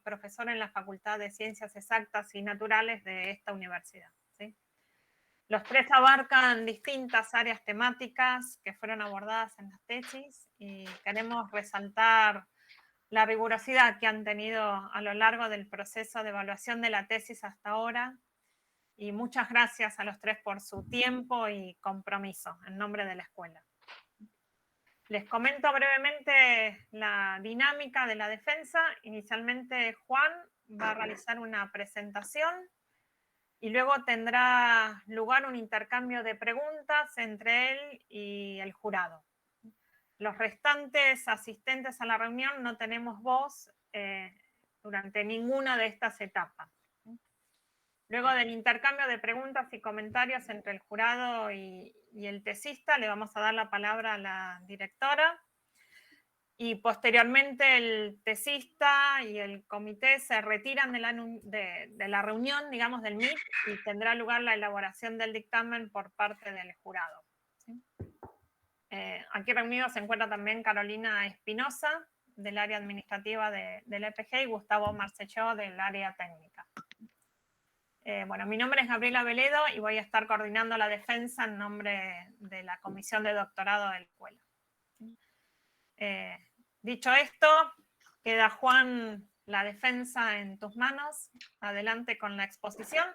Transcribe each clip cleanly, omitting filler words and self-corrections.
profesor en la Facultad de Ciencias Exactas y Naturales de esta universidad, ¿sí? Los 3 abarcan distintas áreas temáticas que fueron abordadas en las tesis y queremos resaltar la rigurosidad que han tenido a lo largo del proceso de evaluación de la tesis hasta ahora. Y muchas gracias a los 3 por su tiempo y compromiso en nombre de la escuela. Les comento brevemente la dinámica de la defensa. Inicialmente Juan va a realizar una presentación y luego tendrá lugar un intercambio de preguntas entre él y el jurado. Los restantes asistentes a la reunión no tenemos voz durante ninguna de estas etapas. Luego del intercambio de preguntas y comentarios entre el jurado y el tesista, le vamos a dar la palabra a la directora y posteriormente el tesista y el comité se retiran de la reunión, digamos, del MIT, y tendrá lugar la elaboración del dictamen por parte del jurado. ¿Sí? Aquí reunidos se encuentra también Carolina Espinosa, del área administrativa del EPG, y Gustavo Marcechó, del área técnica. Bueno, mi nombre es Gabriela Veledo y voy a estar coordinando la defensa en nombre de la Comisión de Doctorado de la escuela. Dicho esto, queda, Juan, la defensa en tus manos. Adelante con la exposición.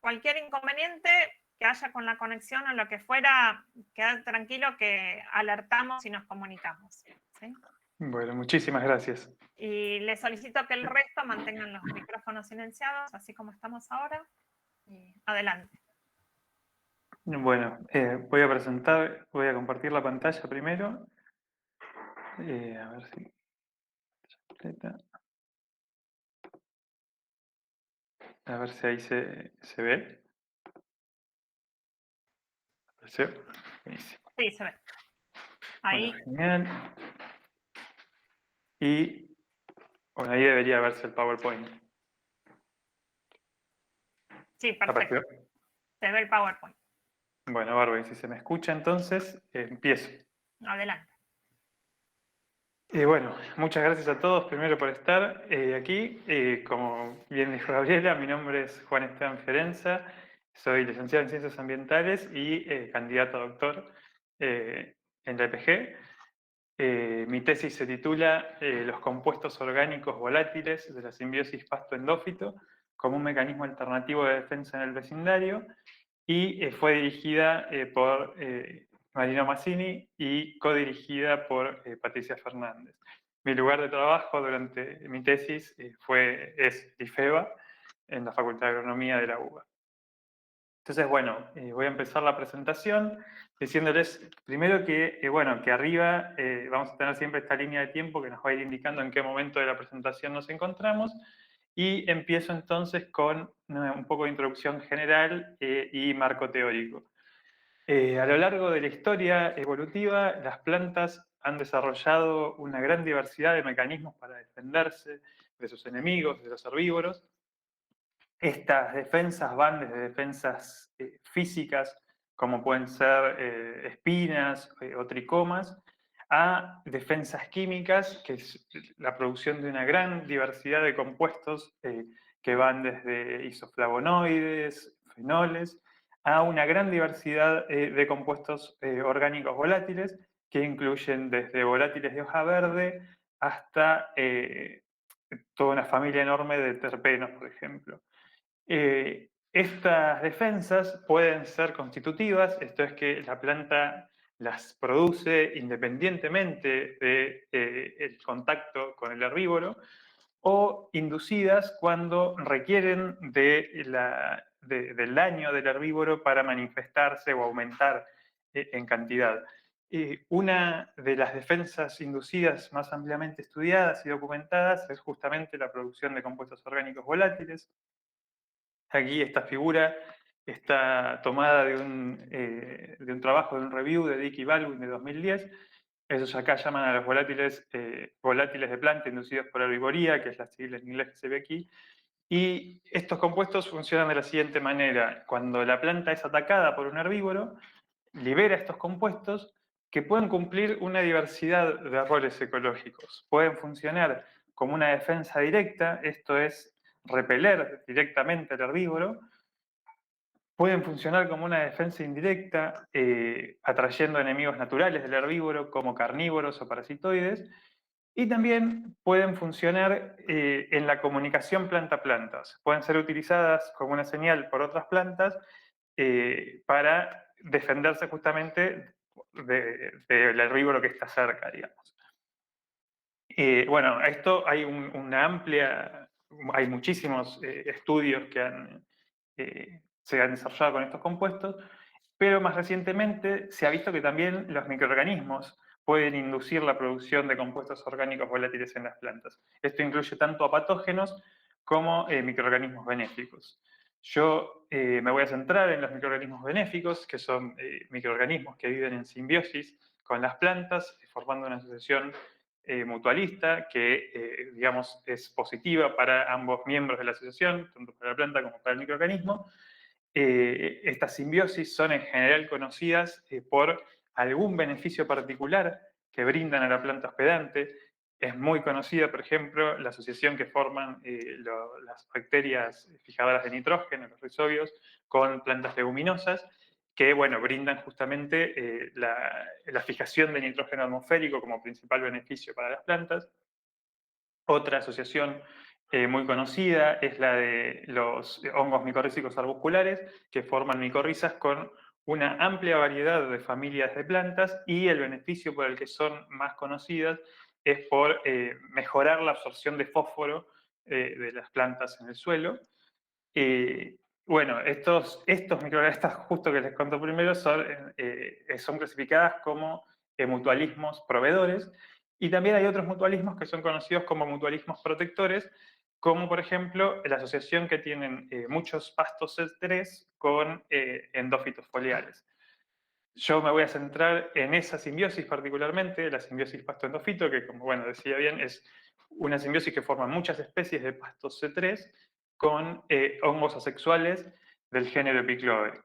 Cualquier inconveniente que haya con la conexión o lo que fuera, quedad tranquilo que alertamos y nos comunicamos. ¿Sí? Bueno, muchísimas gracias. Y les solicito que el resto mantengan los micrófonos silenciados, así como estamos ahora. Y adelante. Bueno, voy a compartir la pantalla primero. A ver si completa. A ver si ahí se ve. ¿Apareció? Buenísimo. Sí, se ve. Ahí. Bueno, genial. Y bueno, ahí debería verse el PowerPoint. Sí, perfecto. ¿Apareció? Se ve el PowerPoint. Bueno, bárbaro. Si se me escucha, entonces empiezo. Adelante. Bueno, muchas gracias a todos primero por estar aquí. Como bien dijo Gabriela, mi nombre es Juan Esteban Ferenza, soy licenciado en Ciencias Ambientales y candidato a doctor en la EPG. Mi tesis se titula Los compuestos orgánicos volátiles de la simbiosis pasto-endófito como un mecanismo alternativo de defensa en el vecindario, y fue dirigida por Marino Mazzini y codirigida por Patricia Fernández. Mi lugar de trabajo durante mi tesis es IFEBA, en la Facultad de Agronomía de la UBA. Entonces, bueno, voy a empezar la presentación diciéndoles primero que, bueno, que arriba vamos a tener siempre esta línea de tiempo que nos va a ir indicando en qué momento de la presentación nos encontramos. Y empiezo entonces con un poco de introducción general y marco teórico. A lo largo de la historia evolutiva, las plantas han desarrollado una gran diversidad de mecanismos para defenderse de sus enemigos, de los herbívoros. Estas defensas van desde defensas físicas, como pueden ser espinas o tricomas, a defensas químicas, que es la producción de una gran diversidad de compuestos que van desde isoflavonoides, fenoles, a una gran diversidad de compuestos orgánicos volátiles, que incluyen desde volátiles de hoja verde hasta toda una familia enorme de terpenos, por ejemplo. Estas defensas pueden ser constitutivas, esto es que la planta las produce independientemente del contacto con el herbívoro, o inducidas cuando requieren del daño del herbívoro para manifestarse o aumentar en cantidad. Una de las defensas inducidas más ampliamente estudiadas y documentadas es justamente la producción de compuestos orgánicos volátiles. Aquí esta figura está tomada de un trabajo, de un review de Dick y Baldwin de 2010. Ellos acá llaman a los volátiles de planta inducidos por herbivoría, que es la sigla en inglés que se ve aquí. Y estos compuestos funcionan de la siguiente manera. Cuando la planta es atacada por un herbívoro, libera estos compuestos que pueden cumplir una diversidad de roles ecológicos. Pueden funcionar como una defensa directa, esto es repeler directamente al herbívoro. Pueden funcionar como una defensa indirecta, atrayendo enemigos naturales del herbívoro, como carnívoros o parasitoides, y también pueden funcionar en la comunicación planta-planta. Pueden ser utilizadas como una señal por otras plantas para defenderse justamente del herbívoro que está cerca, digamos. Bueno, esto hay una amplia, hay muchísimos estudios que se han desarrollado con estos compuestos, pero más recientemente se ha visto que también los microorganismos pueden inducir la producción de compuestos orgánicos volátiles en las plantas. Esto incluye tanto a patógenos como microorganismos benéficos. Yo me voy a centrar en los microorganismos benéficos, que son microorganismos que viven en simbiosis con las plantas, formando una asociación mutualista que, digamos, es positiva para ambos miembros de la asociación, tanto para la planta como para el microorganismo. Estas simbiosis son en general conocidas por algún beneficio particular que brindan a la planta hospedante. Es muy conocida, por ejemplo, la asociación que forman las bacterias fijadoras de nitrógeno, los rizobios, con plantas leguminosas, que bueno, brindan justamente la fijación de nitrógeno atmosférico como principal beneficio para las plantas. Otra asociación muy conocida es la de los hongos micorrízicos arbusculares, que forman micorrizas con una amplia variedad de familias de plantas, y el beneficio por el que son más conocidas es por mejorar la absorción de fósforo de las plantas en el suelo. Eh, bueno, estos microorganismos, justo que les conto primero, son clasificadas como mutualismos proveedores, y también hay otros mutualismos que son conocidos como mutualismos protectores, como por ejemplo la asociación que tienen muchos pastos C3 con endófitos foliares. Yo me voy a centrar en esa simbiosis particularmente, la simbiosis pasto-endófito, que como bueno decía bien, es una simbiosis que forma muchas especies de pastos C3 con hongos asexuales del género Epiclover.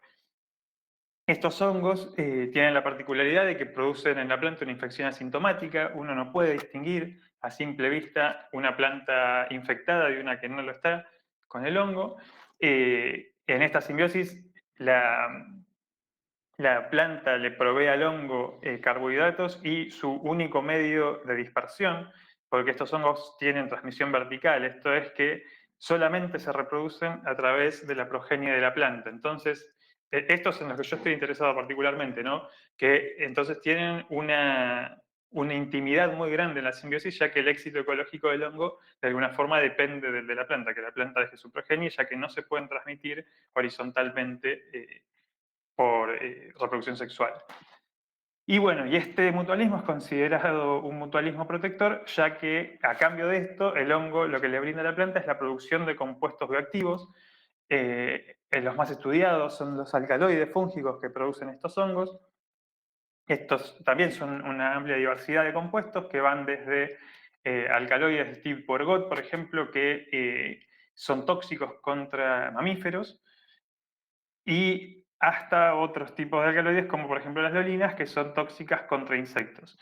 Estos hongos tienen la particularidad de que producen en la planta una infección asintomática. Uno no puede distinguir a simple vista una planta infectada de una que no lo está con el hongo. En esta simbiosis, la planta le provee al hongo carbohidratos y su único medio de dispersión, porque estos hongos tienen transmisión vertical, esto es que solamente se reproducen a través de la progenie de la planta. Entonces, estos en los que yo estoy interesado particularmente, ¿no? Que entonces tienen una intimidad muy grande en la simbiosis, ya que el éxito ecológico del hongo de alguna forma depende del de la planta, que la planta deje su progenie, ya que no se pueden transmitir horizontalmente por reproducción sexual. Y bueno, y este mutualismo es considerado un mutualismo protector, ya que a cambio de esto, el hongo lo que le brinda a la planta es la producción de compuestos bioactivos. Los más estudiados son los alcaloides fúngicos que producen estos hongos. Estos también son una amplia diversidad de compuestos que van desde alcaloides de tipo ergot, por ejemplo, que son tóxicos contra mamíferos, y hasta otros tipos de alcaloides, como por ejemplo las lolinas, que son tóxicas contra insectos.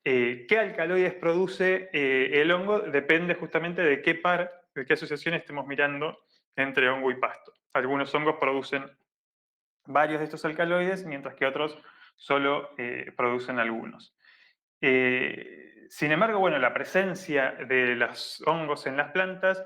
¿Qué alcaloides produce el hongo? Depende justamente de de qué asociación estemos mirando entre hongo y pasto. Algunos hongos producen varios de estos alcaloides, mientras que otros solo producen algunos. Sin embargo, bueno, la presencia de los hongos en las plantas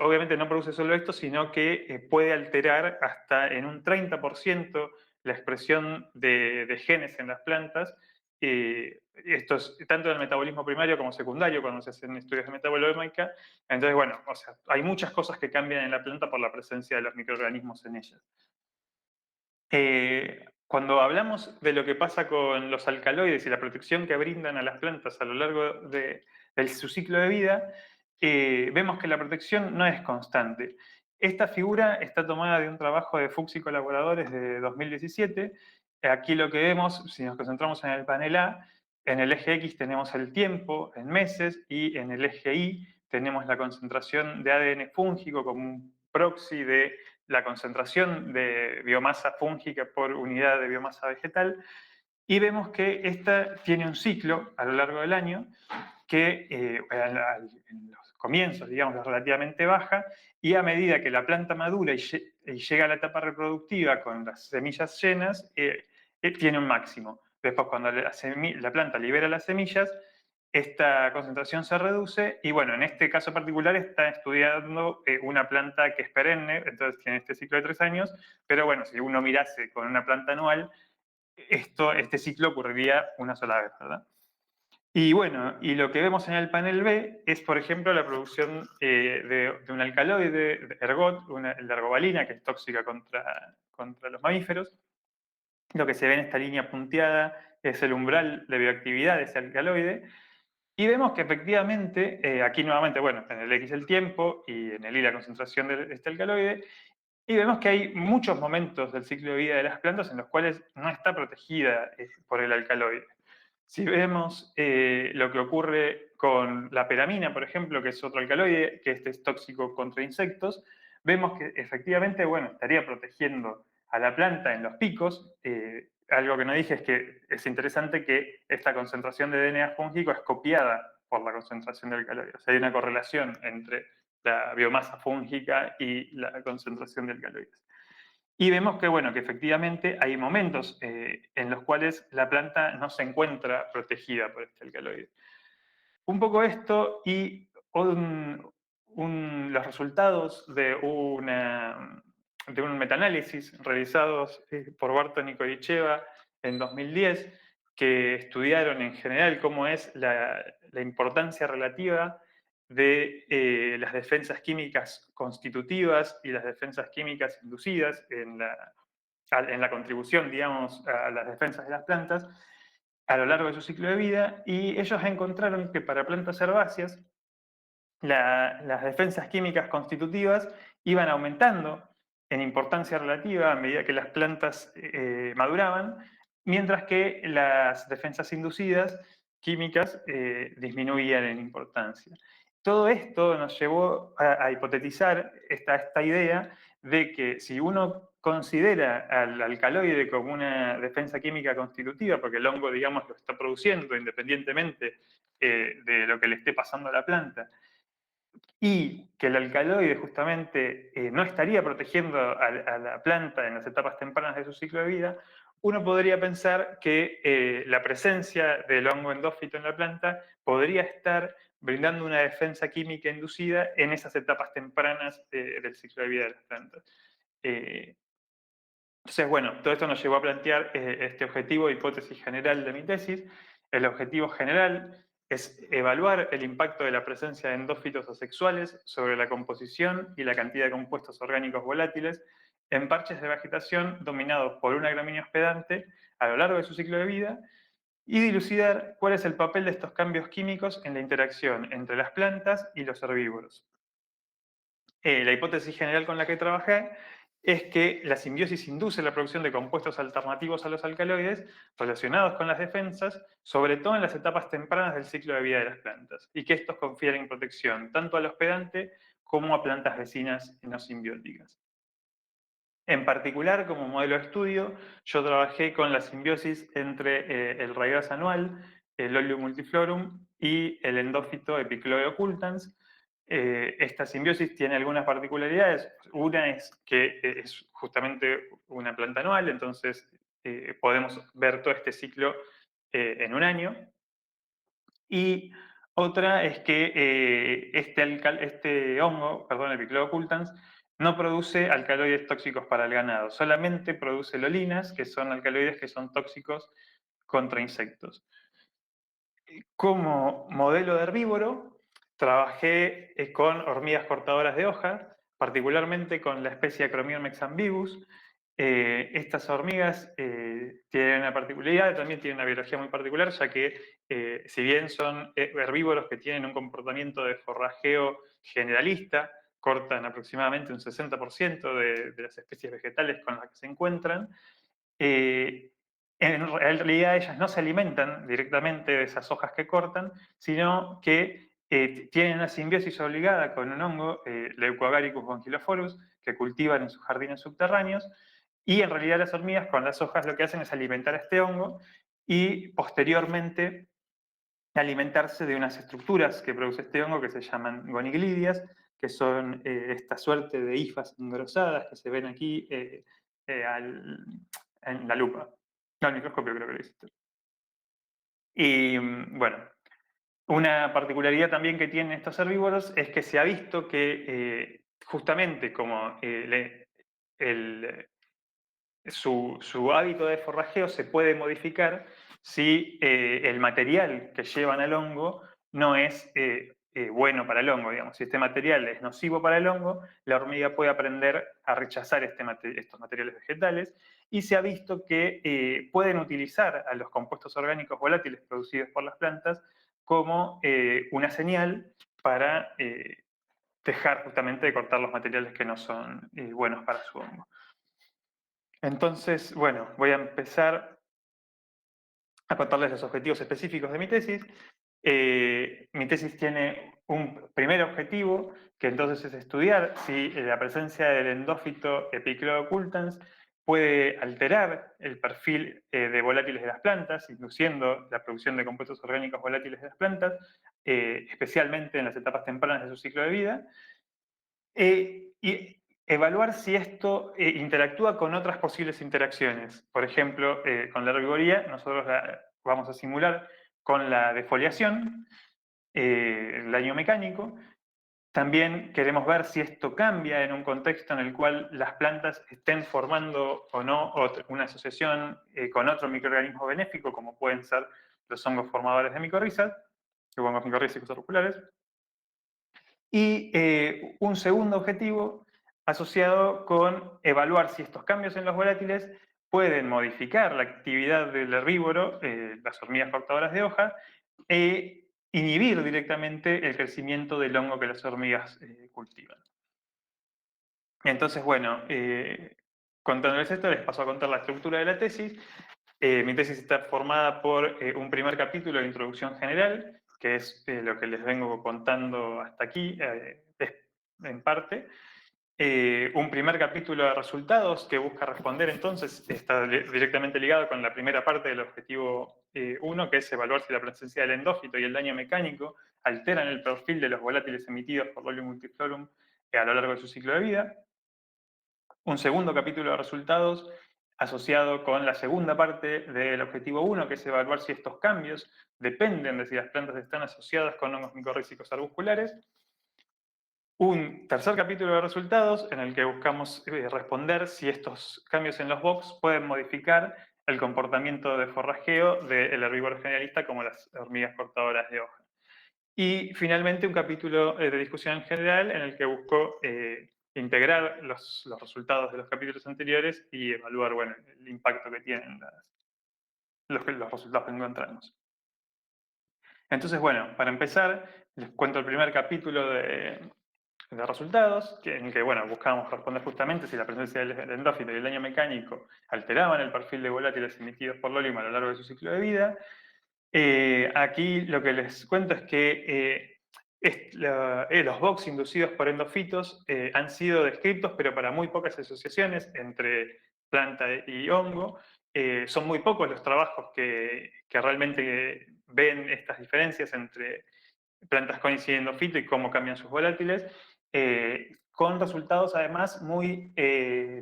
obviamente no produce solo esto, sino que puede alterar hasta en un 30% la expresión de genes en las plantas. Esto es tanto en el metabolismo primario como secundario, cuando se hacen estudios de metabolomica. Entonces, bueno, o sea, hay muchas cosas que cambian en la planta por la presencia de los microorganismos en ellas. Cuando hablamos de lo que pasa con los alcaloides y la protección que brindan a las plantas a lo largo de su ciclo de vida, vemos que la protección no es constante. Esta figura está tomada de un trabajo de Fuchs y colaboradores de 2017. Aquí lo que vemos, si nos concentramos en el panel A, en el eje X tenemos el tiempo en meses, y en el eje Y tenemos la concentración de ADN fúngico como un proxy de la concentración de biomasa fúngica por unidad de biomasa vegetal. y vemos que esta tiene un ciclo a lo largo del año que en los comienzos, digamos, es relativamente baja, y a medida que la planta madura y llega a la etapa reproductiva con las semillas llenas, tiene un máximo. Después, cuando la planta libera las semillas, esta concentración se reduce, y bueno, en este caso particular está estudiando una planta que es perenne, entonces tiene este ciclo de 3 años, pero bueno, si uno mirase con una planta anual, este ciclo ocurriría una sola vez, ¿verdad? Y bueno, y lo que vemos en el panel B es, por ejemplo, la producción de un alcaloide, ergot, la ergovalina, que es tóxica contra los mamíferos. Lo que se ve en esta línea punteada es el umbral de bioactividad de ese alcaloide. Y vemos que efectivamente, aquí nuevamente, bueno, en el X el tiempo y en el Y la concentración de este alcaloide, y vemos que hay muchos momentos del ciclo de vida de las plantas en los cuales no está protegida por el alcaloide. Si vemos lo que ocurre con la peramina, por ejemplo, que es otro alcaloide, que este es tóxico contra insectos, vemos que efectivamente, bueno, estaría protegiendo a la planta en los picos. Algo que no dije es que es interesante que esta concentración de DNA fúngico es copiada por la concentración de alcaloides. O sea, hay una correlación entre la biomasa fúngica y la concentración de alcaloides. Y vemos que, bueno, que efectivamente hay momentos en los cuales la planta no se encuentra protegida por este alcaloide. Un poco esto y los resultados de un metaanálisis realizados por Barton y Korycheva en 2010, que estudiaron en general cómo es la importancia relativa de las defensas químicas constitutivas y las defensas químicas inducidas en la contribución, digamos, a las defensas de las plantas a lo largo de su ciclo de vida, y ellos encontraron que para plantas herbáceas las defensas químicas constitutivas iban aumentando en importancia relativa a medida que las plantas maduraban, mientras que las defensas inducidas químicas disminuían en importancia. Todo esto nos llevó a hipotetizar esta idea de que si uno considera al alcaloide como una defensa química constitutiva, porque el hongo, digamos, lo está produciendo independientemente de lo que le esté pasando a la planta, y que el alcaloide justamente no estaría protegiendo a la planta en las etapas tempranas de su ciclo de vida, uno podría pensar que la presencia del hongo endófito en la planta podría estar brindando una defensa química inducida en esas etapas tempranas del ciclo de vida de las plantas. Eh, entonces, bueno, todo esto nos llevó a plantear este objetivo de hipótesis general de mi tesis. El objetivo general es evaluar el impacto de la presencia de endófitos asexuales sobre la composición y la cantidad de compuestos orgánicos volátiles en parches de vegetación dominados por una gramínea hospedante a lo largo de su ciclo de vida y dilucidar cuál es el papel de estos cambios químicos en la interacción entre las plantas y los herbívoros. La hipótesis general con la que trabajé es que la simbiosis induce la producción de compuestos alternativos a los alcaloides relacionados con las defensas, sobre todo en las etapas tempranas del ciclo de vida de las plantas, y que estos confieren protección tanto al hospedante como a plantas vecinas no simbióticas. En particular, como modelo de estudio, yo trabajé con la simbiosis entre el raigras anual, el Oleum multiflorum y el endófito Epicloe occultans. Esta simbiosis tiene algunas particularidades. Una es que es justamente una planta anual, entonces podemos ver todo este ciclo en un año. Y otra es que este hongo, perdón, el Picloe occultans, no produce alcaloides tóxicos para el ganado, solamente produce lolinas, que son alcaloides que son tóxicos contra insectos. Como modelo de herbívoro, trabajé con hormigas cortadoras de hoja, particularmente con la especie Acromyrmex ambiguus. Estas hormigas tienen una particularidad, también tienen una biología muy particular, ya que si bien son herbívoros que tienen un comportamiento de forrajeo generalista, cortan aproximadamente un 60% de las especies vegetales con las que se encuentran, eh, en realidad ellas no se alimentan directamente de esas hojas que cortan, sino que tienen una simbiosis obligada con un hongo, Leucoagaricus gonchilophorus, que cultivan en sus jardines subterráneos, y en realidad las hormigas con las hojas lo que hacen es alimentar a este hongo, y posteriormente alimentarse de unas estructuras que produce este hongo que se llaman goniglidias, que son esta suerte de hifas engrosadas que se ven aquí en la lupa. No, al microscopio creo que lo hiciste. Y bueno, una particularidad también que tienen estos herbívoros es que se ha visto que justamente como su hábito de forrajeo se puede modificar si el material que llevan al hongo no es bueno para el hongo, digamos. Si este material es nocivo para el hongo, la hormiga puede aprender a rechazar estos materiales vegetales y se ha visto que pueden utilizar a los compuestos orgánicos volátiles producidos por las plantas como una señal para dejar justamente de cortar los materiales que no son buenos para su hongo. Entonces, bueno, voy a empezar a contarles los objetivos específicos de mi tesis. Mi tesis tiene un primer objetivo, que entonces es estudiar si la presencia del endófito Epichlorocultans puede alterar el perfil de volátiles de las plantas, induciendo la producción de compuestos orgánicos volátiles de las plantas, especialmente en las etapas tempranas de su ciclo de vida. Y evaluar si esto interactúa con otras posibles interacciones. Por ejemplo, con la herbivoría, nosotros la vamos a simular con la defoliación, el daño mecánico. También queremos ver si esto cambia en un contexto en el cual las plantas estén formando o no una asociación con otro microorganismo benéfico, como pueden ser los hongos formadores de micorrizas, hongos micorrízicos auriculares. Y un segundo objetivo asociado con evaluar si estos cambios en los volátiles pueden modificar la actividad del herbívoro, las hormigas cortadoras de hoja, e inhibir directamente el crecimiento del hongo que las hormigas cultivan. Entonces, bueno, contándoles esto, les paso a contar la estructura de la tesis. Mi tesis está formada por un primer capítulo de introducción general, que es lo que les vengo contando hasta aquí, en parte. Un primer capítulo de resultados que busca responder, entonces, está directamente ligado con la primera parte del objetivo 1, que es evaluar si la presencia del endófito y el daño mecánico alteran el perfil de los volátiles emitidos por Lolium multiflorum a lo largo de su ciclo de vida. Un segundo capítulo de resultados asociado con la segunda parte del objetivo 1, que es evaluar si estos cambios dependen de si las plantas están asociadas con hongos micorrízicos arbusculares. Un tercer capítulo de resultados en el que buscamos responder si estos cambios en los box pueden modificar el comportamiento de forrajeo del herbívoro generalista como las hormigas cortadoras de hoja. Y finalmente un capítulo de discusión en general en el que busco integrar los resultados de los capítulos anteriores y evaluar bueno, el impacto que tienen los resultados que encontramos. Entonces, bueno, para empezar, les cuento el primer capítulo de resultados, en el que bueno, buscábamos responder justamente si la presencia del endófito y el daño mecánico alteraban el perfil de volátiles emitidos por Lolium a lo largo de su ciclo de vida. Aquí lo que les cuento es que los box inducidos por endofitos han sido descritos, pero para muy pocas asociaciones entre planta y hongo. Son muy pocos los trabajos que realmente ven estas diferencias entre plantas con y endofito y cómo cambian sus volátiles, con resultados además muy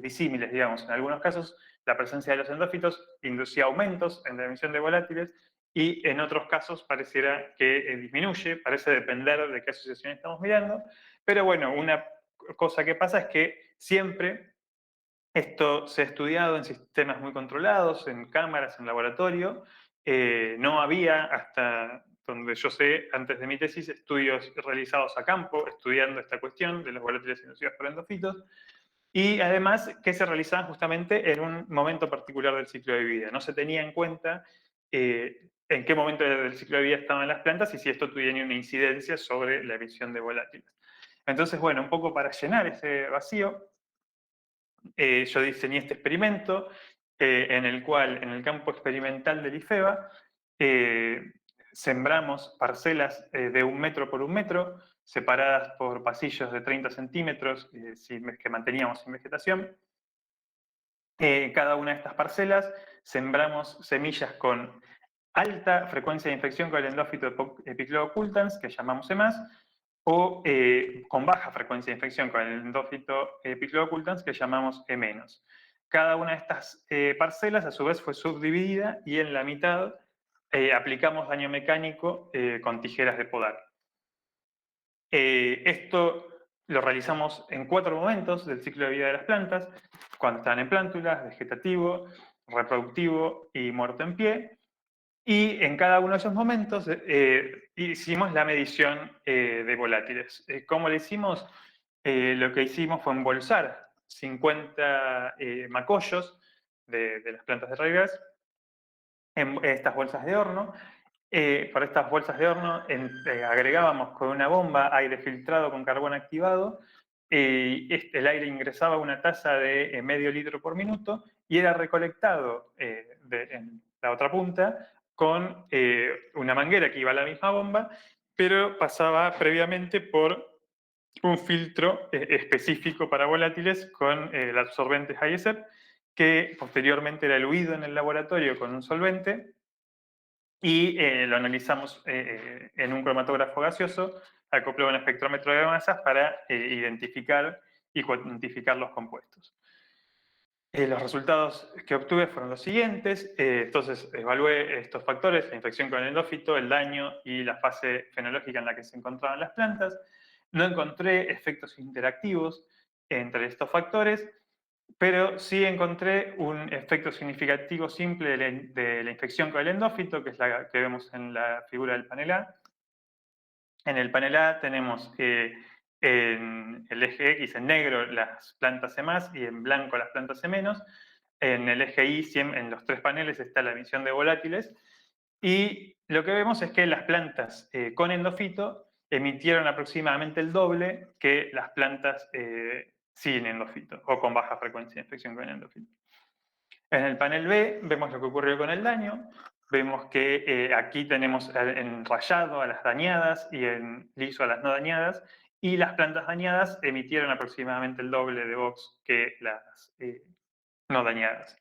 disímiles, digamos. En algunos casos, la presencia de los endófitos inducía aumentos en la emisión de volátiles y en otros casos pareciera que disminuye, parece depender de qué asociación estamos mirando, pero bueno, una cosa que pasa es que siempre esto se ha estudiado en sistemas muy controlados, en cámaras, en laboratorio. No había, hasta donde yo sé, antes de mi tesis, estudios realizados a campo, estudiando esta cuestión de los volátiles inducidos por endofitos, y además que se realizaban justamente en un momento particular del ciclo de vida. No se tenía en cuenta en qué momento del ciclo de vida estaban las plantas y si esto tuviera una incidencia sobre la emisión de volátiles. Entonces, bueno, un poco para llenar ese vacío, yo diseñé este experimento en el cual, en el campo experimental del IFEBA, sembramos parcelas de 1 metro por 1 metro, separadas por pasillos de 30 centímetros que manteníamos sin vegetación. Cada una de estas parcelas sembramos semillas con alta frecuencia de infección con el endófito epiclooccultans, que llamamos EMAS, o con baja frecuencia de infección con el endófito epiclooccultans, que llamamos E-. Cada una de estas parcelas, a su vez, fue subdividida y en la mitad aplicamos daño mecánico con tijeras de podar. Esto lo realizamos en 4 momentos del ciclo de vida de las plantas: cuando están en plántulas, vegetativo, reproductivo y muerto en pie. Y en cada uno de esos momentos hicimos la medición de volátiles. ¿Cómo lo hicimos? Lo que hicimos fue embolsar 50 macollos de las plantas de raygas en estas bolsas de horno. Por estas bolsas de horno agregábamos con una bomba aire filtrado con carbón activado. El aire ingresaba a una tasa de medio litro por minuto y era recolectado en la otra punta con una manguera que iba a la misma bomba, pero pasaba previamente por un filtro específico para volátiles con el absorbente HISEP, que posteriormente era eluido en el laboratorio con un solvente y lo analizamos en un cromatógrafo gaseoso acoplado a un espectrómetro de masas para identificar y cuantificar los compuestos. Los resultados que obtuve fueron los siguientes. Entonces, evalué estos factores: la infección con el endófito, el daño y la fase fenológica en la que se encontraban las plantas. No encontré efectos interactivos entre estos factores, pero sí encontré un efecto significativo simple de la infección con el endófito, que es la que vemos en la figura del panel A. En el panel A tenemos en el eje X en negro las plantas E+ y en blanco las plantas E-. En el eje Y, en los 3 paneles, está la emisión de volátiles. Y lo que vemos es que las plantas con endófito emitieron aproximadamente el doble que las plantas sin endófito o con baja frecuencia de infección con endófito. En el panel B vemos lo que ocurrió con el daño. Vemos que aquí tenemos en rayado a las dañadas y en liso a las no dañadas, y las plantas dañadas emitieron aproximadamente el doble de Vox que las no dañadas.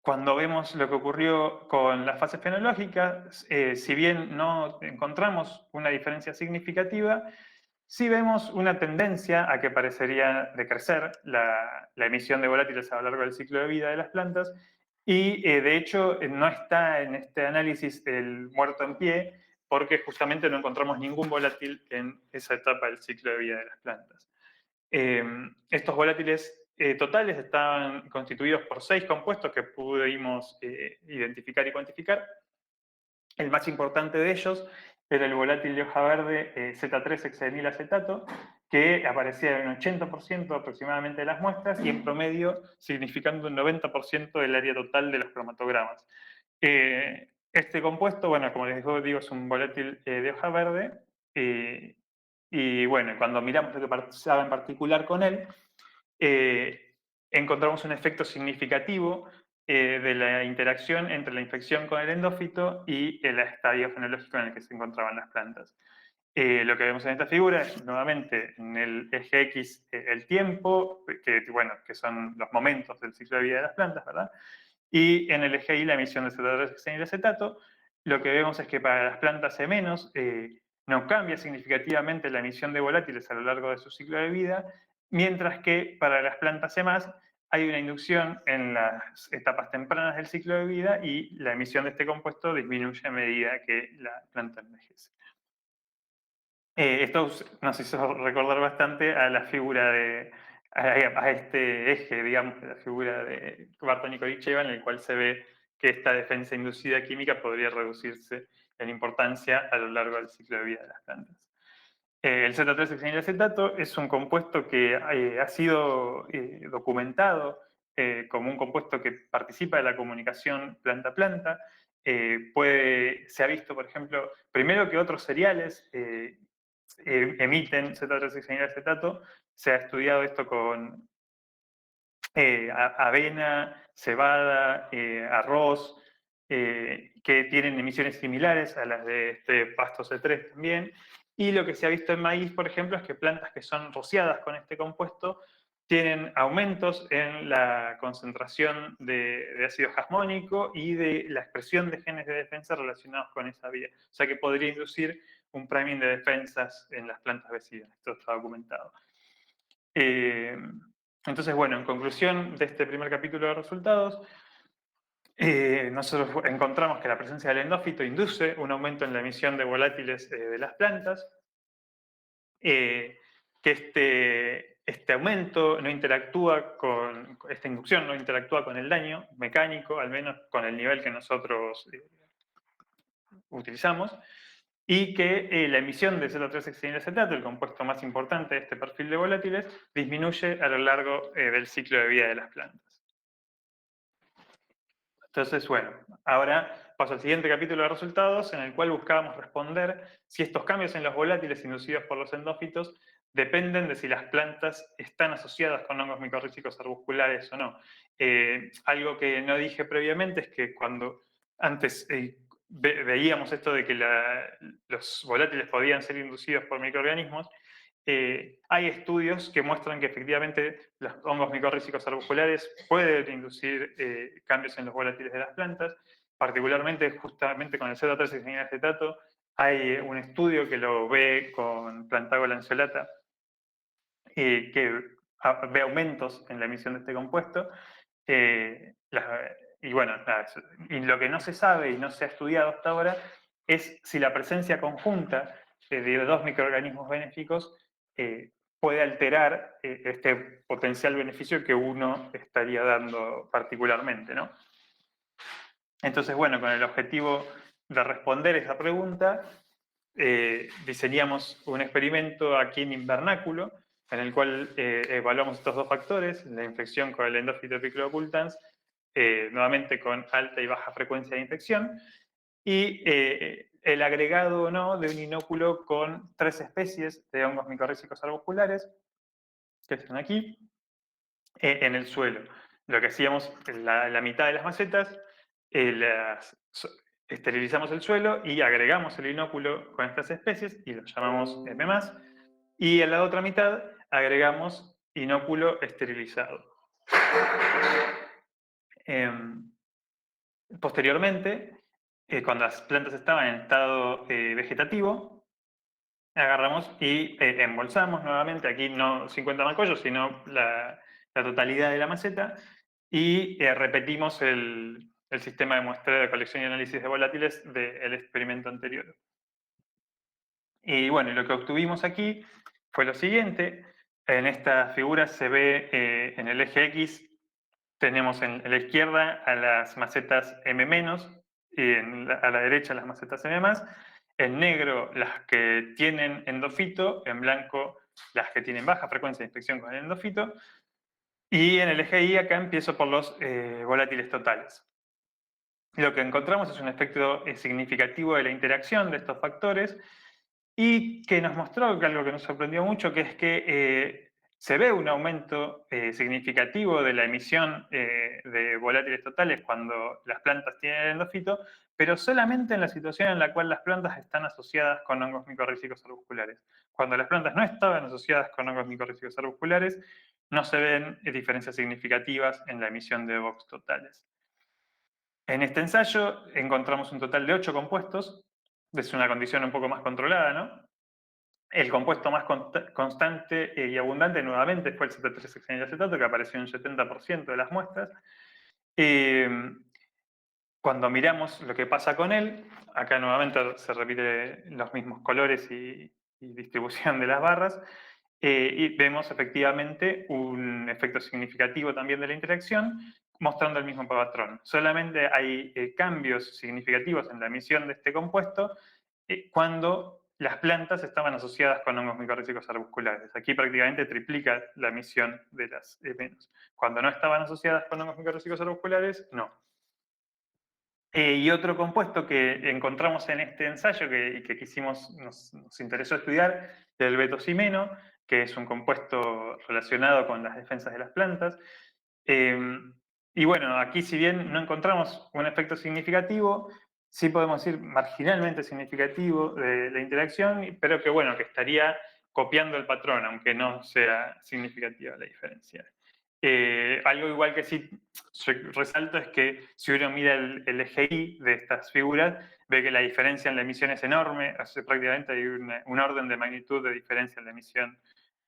Cuando vemos lo que ocurrió con las fases fenológicas, si bien no encontramos una diferencia significativa, sí vemos una tendencia a que parecería decrecer la emisión de volátiles a lo largo del ciclo de vida de las plantas, y de hecho no está en este análisis el muerto en pie, porque justamente no encontramos ningún volátil en esa etapa del ciclo de vida de las plantas. Estos volátiles totales estaban constituidos por 6 compuestos que pudimos identificar y cuantificar. El más importante de ellos era el volátil de hoja verde Z3-hexadenilacetato, que aparecía en un 80% aproximadamente de las muestras y en promedio significando un 90% del área total de los cromatogramas. Este compuesto, bueno, como les digo, es un volátil de hoja verde, y bueno, cuando miramos lo que pasaba en particular con él, encontramos un efecto significativo de la interacción entre la infección con el endófito y el estadio fenológico en el que se encontraban las plantas. Lo que vemos en esta figura es, nuevamente, en el eje X el tiempo, que son los momentos del ciclo de vida de las plantas, ¿verdad? Y en el eje Y la emisión de Z3-hexadenilacetato. Lo que vemos es que para las plantas E- no cambia significativamente la emisión de volátiles a lo largo de su ciclo de vida, mientras que para las plantas E+ hay una inducción en las etapas tempranas del ciclo de vida y la emisión de este compuesto disminuye a medida que la planta envejece. Esto nos hizo recordar bastante a la figura a este eje, digamos, de la figura de Bartóny-Korycheva, en el cual se ve que esta defensa inducida química podría reducirse en importancia a lo largo del ciclo de vida de las plantas. El Z3-hexadenilacetato es un compuesto que ha sido documentado como un compuesto que participa de la comunicación planta-planta. Se ha visto, por ejemplo, primero que otros cereales emiten Z3-hexadenilacetato. Se ha estudiado esto con avena, cebada, arroz, que tienen emisiones similares a las de este pasto C3 también. Y lo que se ha visto en maíz, por ejemplo, es que plantas que son rociadas con este compuesto tienen aumentos en la concentración de ácido jasmónico y de la expresión de genes de defensa relacionados con esa vía. O sea que podría inducir un priming de defensas en las plantas vecinas. Esto está documentado. Entonces, bueno, en conclusión de este primer capítulo de resultados, nosotros encontramos que la presencia del endófito induce un aumento en la emisión de volátiles de las plantas, que este aumento no interactúa con, esta inducción no interactúa con el daño mecánico, al menos con el nivel que nosotros utilizamos, y que la emisión de Z3-hexenilacetato, el compuesto más importante de este perfil de volátiles, disminuye a lo largo del ciclo de vida de las plantas. Entonces, bueno, ahora paso al siguiente capítulo de resultados, en el cual buscábamos responder si estos cambios en los volátiles inducidos por los endófitos dependen de si las plantas están asociadas con hongos micorrízicos arbusculares o no. Algo que no dije previamente es que cuando antes veíamos esto de que los volátiles podían ser inducidos por microorganismos, hay estudios que muestran que efectivamente los hongos micorrízicos arbusculares pueden inducir cambios en los volátiles de las plantas, particularmente justamente con el Z3-hexenilacetato. Hay un estudio que lo ve con Plantago lanceolata, que ve aumentos en la emisión de este compuesto. Y bueno, y lo que no se sabe y no se ha estudiado hasta ahora es si la presencia conjunta de dos microorganismos benéficos puede alterar este potencial beneficio que uno estaría dando particularmente, ¿no? Entonces, bueno, con el objetivo de responder esa pregunta, diseñamos un experimento aquí en invernáculo, en el cual evaluamos estos dos factores, la infección con el endófito picroocultans, nuevamente con alta y baja frecuencia de infección, y el agregado o no de un inóculo con 3 especies de hongos micorrízicos arbusculares, que están aquí, en el suelo. Lo que hacíamos en la mitad de las macetas, esterilizamos el suelo y agregamos el inóculo con estas especies y lo llamamos M+, y en la otra mitad agregamos inóculo esterilizado. Posteriormente, cuando las plantas estaban en estado vegetativo, agarramos y embolsamos nuevamente, aquí no 50 macollos, sino la totalidad de la maceta, y repetimos el sistema de muestreo de colección y análisis de volátiles del experimento anterior. Y bueno, lo que obtuvimos aquí fue lo siguiente. En esta figura se ve en el eje X, tenemos en la izquierda a las macetas M- y a la derecha las macetas M+. En negro las que tienen endofito, en blanco las que tienen baja frecuencia de infección con el endofito. Y en el eje Y acá empiezo por los volátiles totales. Lo que encontramos es un efecto significativo de la interacción de estos factores y que nos mostró que algo que nos sorprendió mucho, que es que se ve un aumento significativo de la emisión de volátiles totales cuando las plantas tienen el endofito, pero solamente en la situación en la cual las plantas están asociadas con hongos micorrízicos arbusculares. Cuando las plantas no estaban asociadas con hongos micorrízicos arbusculares, no se ven diferencias significativas en la emisión de VOX totales. En este ensayo encontramos un total de 8 compuestos, es una condición un poco más controlada, ¿no? El compuesto más constante y abundante nuevamente fue el Z3-hexenilacetato, que apareció en un 70% de las muestras. Cuando miramos lo que pasa con él, acá nuevamente se repiten los mismos colores y distribución de las barras, y vemos efectivamente un efecto significativo también de la interacción, mostrando el mismo patrón. Solamente hay cambios significativos en la emisión de este compuesto cuando las plantas estaban asociadas con hongos micorrízicos arbusculares. Aquí prácticamente triplica la emisión de las menos. Cuando no estaban asociadas con hongos micorrízicos arbusculares, no. Y otro compuesto que encontramos en este ensayo que quisimos, nos interesó estudiar, es el betoximeno, que es un compuesto relacionado con las defensas de las plantas. Y bueno, aquí si bien no encontramos un efecto significativo, sí podemos decir marginalmente significativo de la interacción, pero que bueno, que estaría copiando el patrón, aunque no sea significativa la diferencia. Algo igual que sí resalto es que si uno mira el eje Y de estas figuras, ve que la diferencia en la emisión es enorme, prácticamente hay un orden de magnitud de diferencia en la emisión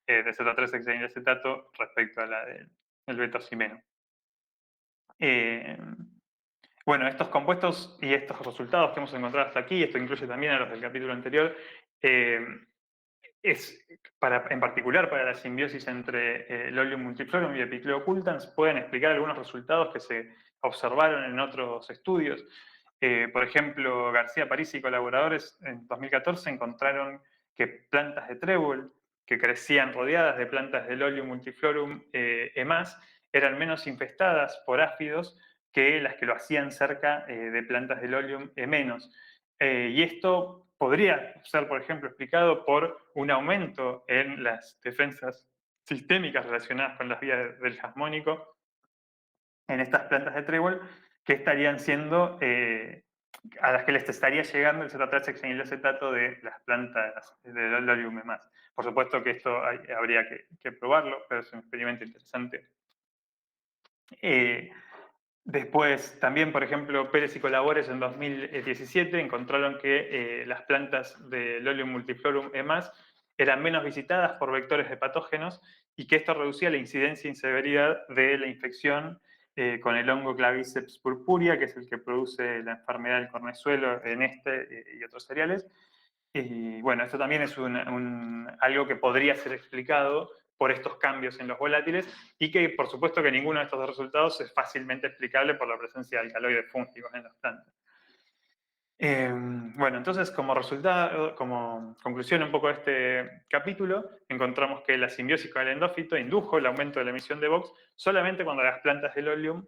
de Z3-hexaenilacetato respecto a la del beta-oximeno. Bueno, estos compuestos y estos resultados que hemos encontrado hasta aquí, esto incluye también a los del capítulo anterior, en particular para la simbiosis entre el Lolium multiflorum y Epicleo occultans, pueden explicar algunos resultados que se observaron en otros estudios. Por ejemplo, García París y colaboradores en 2014 encontraron que plantas de trébol que crecían rodeadas de plantas de Lolium multiflorum EMAS eran menos infestadas por áfidos que las que lo hacían cerca de plantas de Lolium E-. Y esto podría ser, por ejemplo, explicado por un aumento en las defensas sistémicas relacionadas con las vías del jasmónico en estas plantas de trébol, que estarían siendo, a las que les estaría llegando el Z3-hexaenilacetato de las plantas de Lolium E+. Por supuesto que esto habría que probarlo, pero es un experimento interesante. Después, también, por ejemplo, Pérez y colaboradores en 2017 encontraron que las plantas de Lolium multiflorum E+, eran menos visitadas por vectores de patógenos y que esto reducía la incidencia y severidad de la infección con el hongo Claviceps purpurea, que es el que produce la enfermedad del cornezuelo en este y otros cereales. Y bueno, esto también es algo que podría ser explicado por estos cambios en los volátiles y que por supuesto que ninguno de estos dos resultados es fácilmente explicable por la presencia de alcaloides fúngicos en las plantas. Bueno, entonces como resultado, como conclusión un poco de este capítulo, encontramos que la simbiosis con el endófito indujo el aumento de la emisión de Vox solamente cuando las plantas del Lolium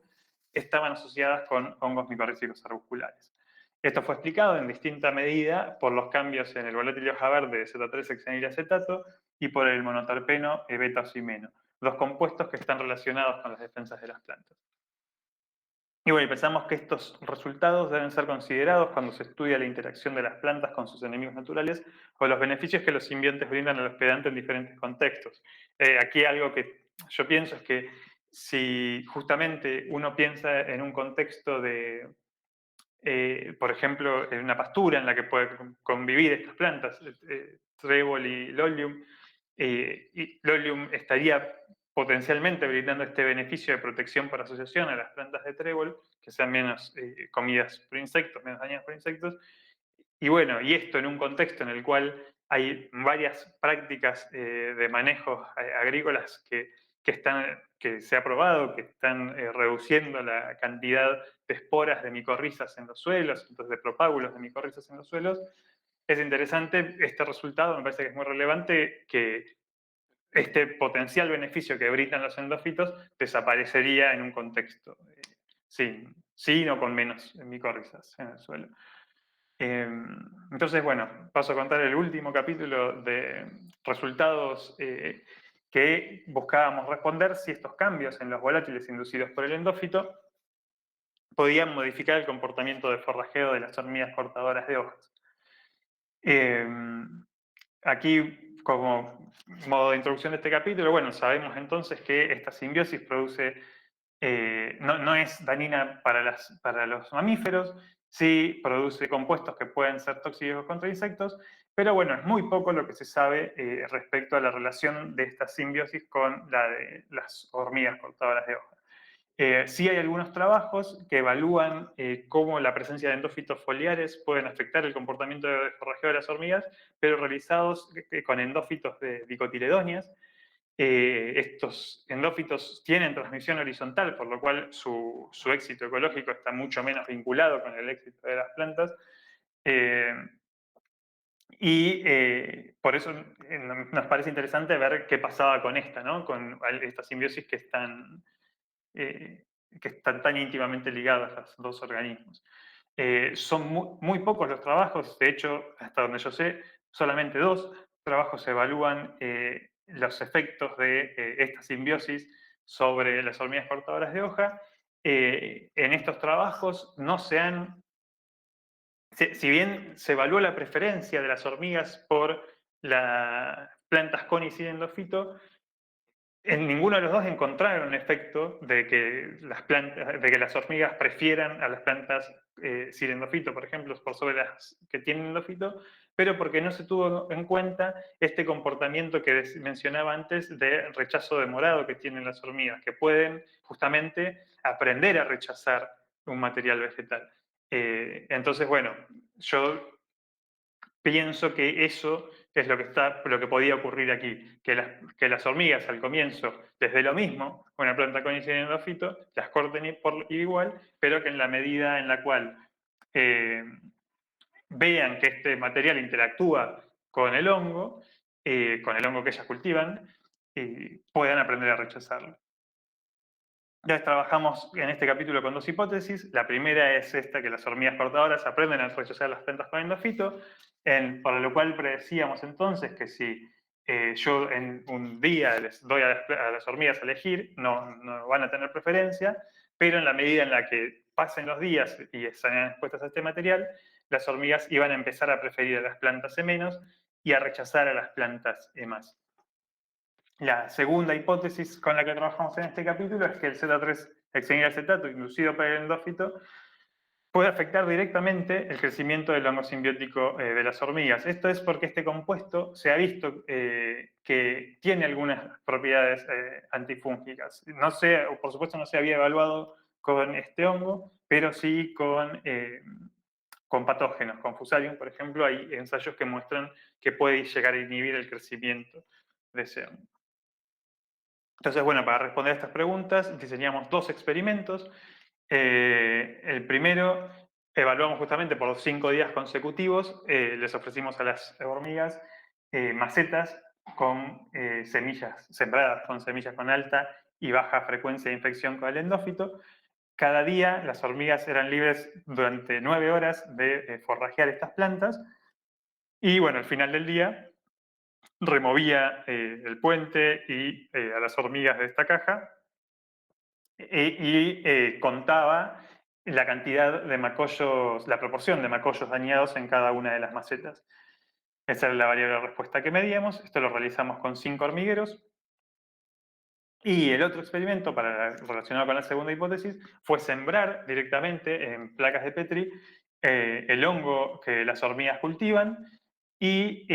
estaban asociadas con hongos micorrízicos arbusculares. Esto fue explicado en distinta medida por los cambios en el volátil de hoja verde de Z3-hexaenilacetato y por el monoterpeno beta-oximeno, dos compuestos que están relacionados con las defensas de las plantas. Y bueno, pensamos que estos resultados deben ser considerados cuando se estudia la interacción de las plantas con sus enemigos naturales o los beneficios que los simbiontes brindan al hospedante en diferentes contextos. Aquí algo que yo pienso es que si justamente uno piensa en un contexto de, por ejemplo, en una pastura en la que pueden convivir estas plantas, trébol y Lolium, y Lolium estaría potencialmente brindando este beneficio de protección por asociación a las plantas de trébol, que sean menos comidas por insectos, menos dañadas por insectos. Y bueno, y esto en un contexto en el cual hay varias prácticas de manejo agrícolas que se ha probado, que están reduciendo la cantidad de esporas de micorrizas en los suelos, entonces de propágulos de micorrizas en los suelos, es interesante este resultado, me parece que es muy relevante que este potencial beneficio que brindan los endófitos desaparecería en un contexto sin o con menos micorrizas en el suelo. Entonces, bueno, paso a contar el último capítulo de resultados que buscábamos responder si estos cambios en los volátiles inducidos por el endófito podían modificar el comportamiento de forrajeo de las hormigas cortadoras de hojas. Aquí, como modo de introducción de este capítulo, bueno, sabemos entonces que esta simbiosis produce, no es dañina para los mamíferos, sí produce compuestos que pueden ser tóxicos contra insectos, pero bueno, es muy poco lo que se sabe respecto a la relación de esta simbiosis con la de las hormigas cortadoras de hojas. Sí hay algunos trabajos que evalúan cómo la presencia de endófitos foliares pueden afectar el comportamiento de forrajeo de las hormigas, pero realizados con endófitos de dicotiledonias. Estos endófitos tienen transmisión horizontal, por lo cual su éxito ecológico está mucho menos vinculado con el éxito de las plantas. Por eso nos parece interesante ver qué pasaba con esta, ¿no? Con esta simbiosis que están tan íntimamente ligadas a los dos organismos. Son muy pocos los trabajos, de hecho, hasta donde yo sé, solamente 2 trabajos evalúan los efectos de esta simbiosis sobre las hormigas cortadoras de hoja. En estos trabajos no se han, si bien se evaluó la preferencia de las hormigas por las plantas con y sin endofito, en ninguno de los dos encontraron un efecto de que las hormigas prefieran a las plantas sin endofito, por ejemplo, por sobre las que tienen endofito, pero porque no se tuvo en cuenta este comportamiento que mencionaba antes de rechazo demorado que tienen las hormigas, que pueden justamente aprender a rechazar un material vegetal. Entonces, bueno, yo pienso que eso es lo que podía ocurrir aquí, que las hormigas al comienzo, desde lo mismo, una planta con endofito, las corten por igual, pero que en la medida en la cual vean que este material interactúa con el hongo que ellas cultivan, puedan aprender a rechazarlo. Ya trabajamos en este capítulo con dos hipótesis. La primera es esta, que las hormigas cortadoras aprenden a rechazar las plantas con endofito, para lo cual predecíamos entonces que si yo en un día les doy a las hormigas a elegir, no van a tener preferencia, pero en la medida en la que pasen los días y están expuestas a este material, las hormigas iban a empezar a preferir a las plantas E- y a rechazar a las plantas E+. La segunda hipótesis con la que trabajamos en este capítulo es que el Z3-hexenilacetato inducido por el endófito puede afectar directamente el crecimiento del hongo simbiótico de las hormigas. Esto es porque este compuesto se ha visto que tiene algunas propiedades antifúngicas. No sé, por supuesto no se había evaluado con este hongo, pero sí con patógenos, con Fusarium, por ejemplo, hay ensayos que muestran que puede llegar a inhibir el crecimiento de ese hongo. Entonces, bueno, para responder a estas preguntas diseñamos dos experimentos. El primero, evaluamos justamente por 5 días consecutivos, les ofrecimos a las hormigas macetas con semillas sembradas con semillas con alta y baja frecuencia de infección con el endófito. Cada día las hormigas eran libres durante 9 horas de forrajear estas plantas y bueno, al final del día removía el puente y a las hormigas de esta caja contaba la cantidad de macollos, la proporción de macollos dañados en cada una de las macetas. Esa era la variable de respuesta que medíamos. Esto lo realizamos con 5 hormigueros. Y el otro experimento relacionado con la segunda hipótesis fue sembrar directamente en placas de Petri el hongo que las hormigas cultivan y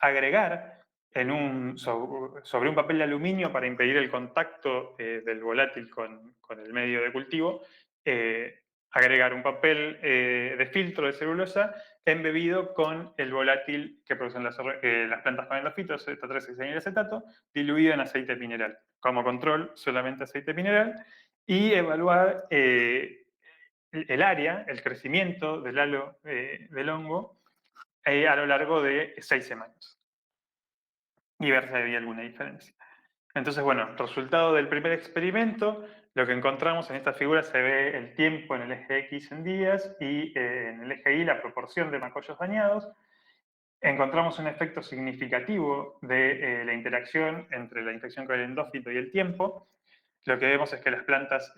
agregar sobre un papel de aluminio para impedir el contacto del volátil con el medio de cultivo, agregar un papel de filtro de celulosa embebido con el volátil que producen las plantas con endofitos, Z3-hexenilacetato, diluido en aceite mineral. Como control, solamente aceite mineral, y evaluar el área, el crecimiento del halo del hongo a lo largo de 6 semanas y ver si había alguna diferencia. Entonces, bueno, resultado del primer experimento, lo que encontramos en esta figura se ve el tiempo en el eje X en días y en el eje Y la proporción de macollos dañados. Encontramos un efecto significativo de la interacción entre la infección con el endófito y el tiempo. Lo que vemos es que las plantas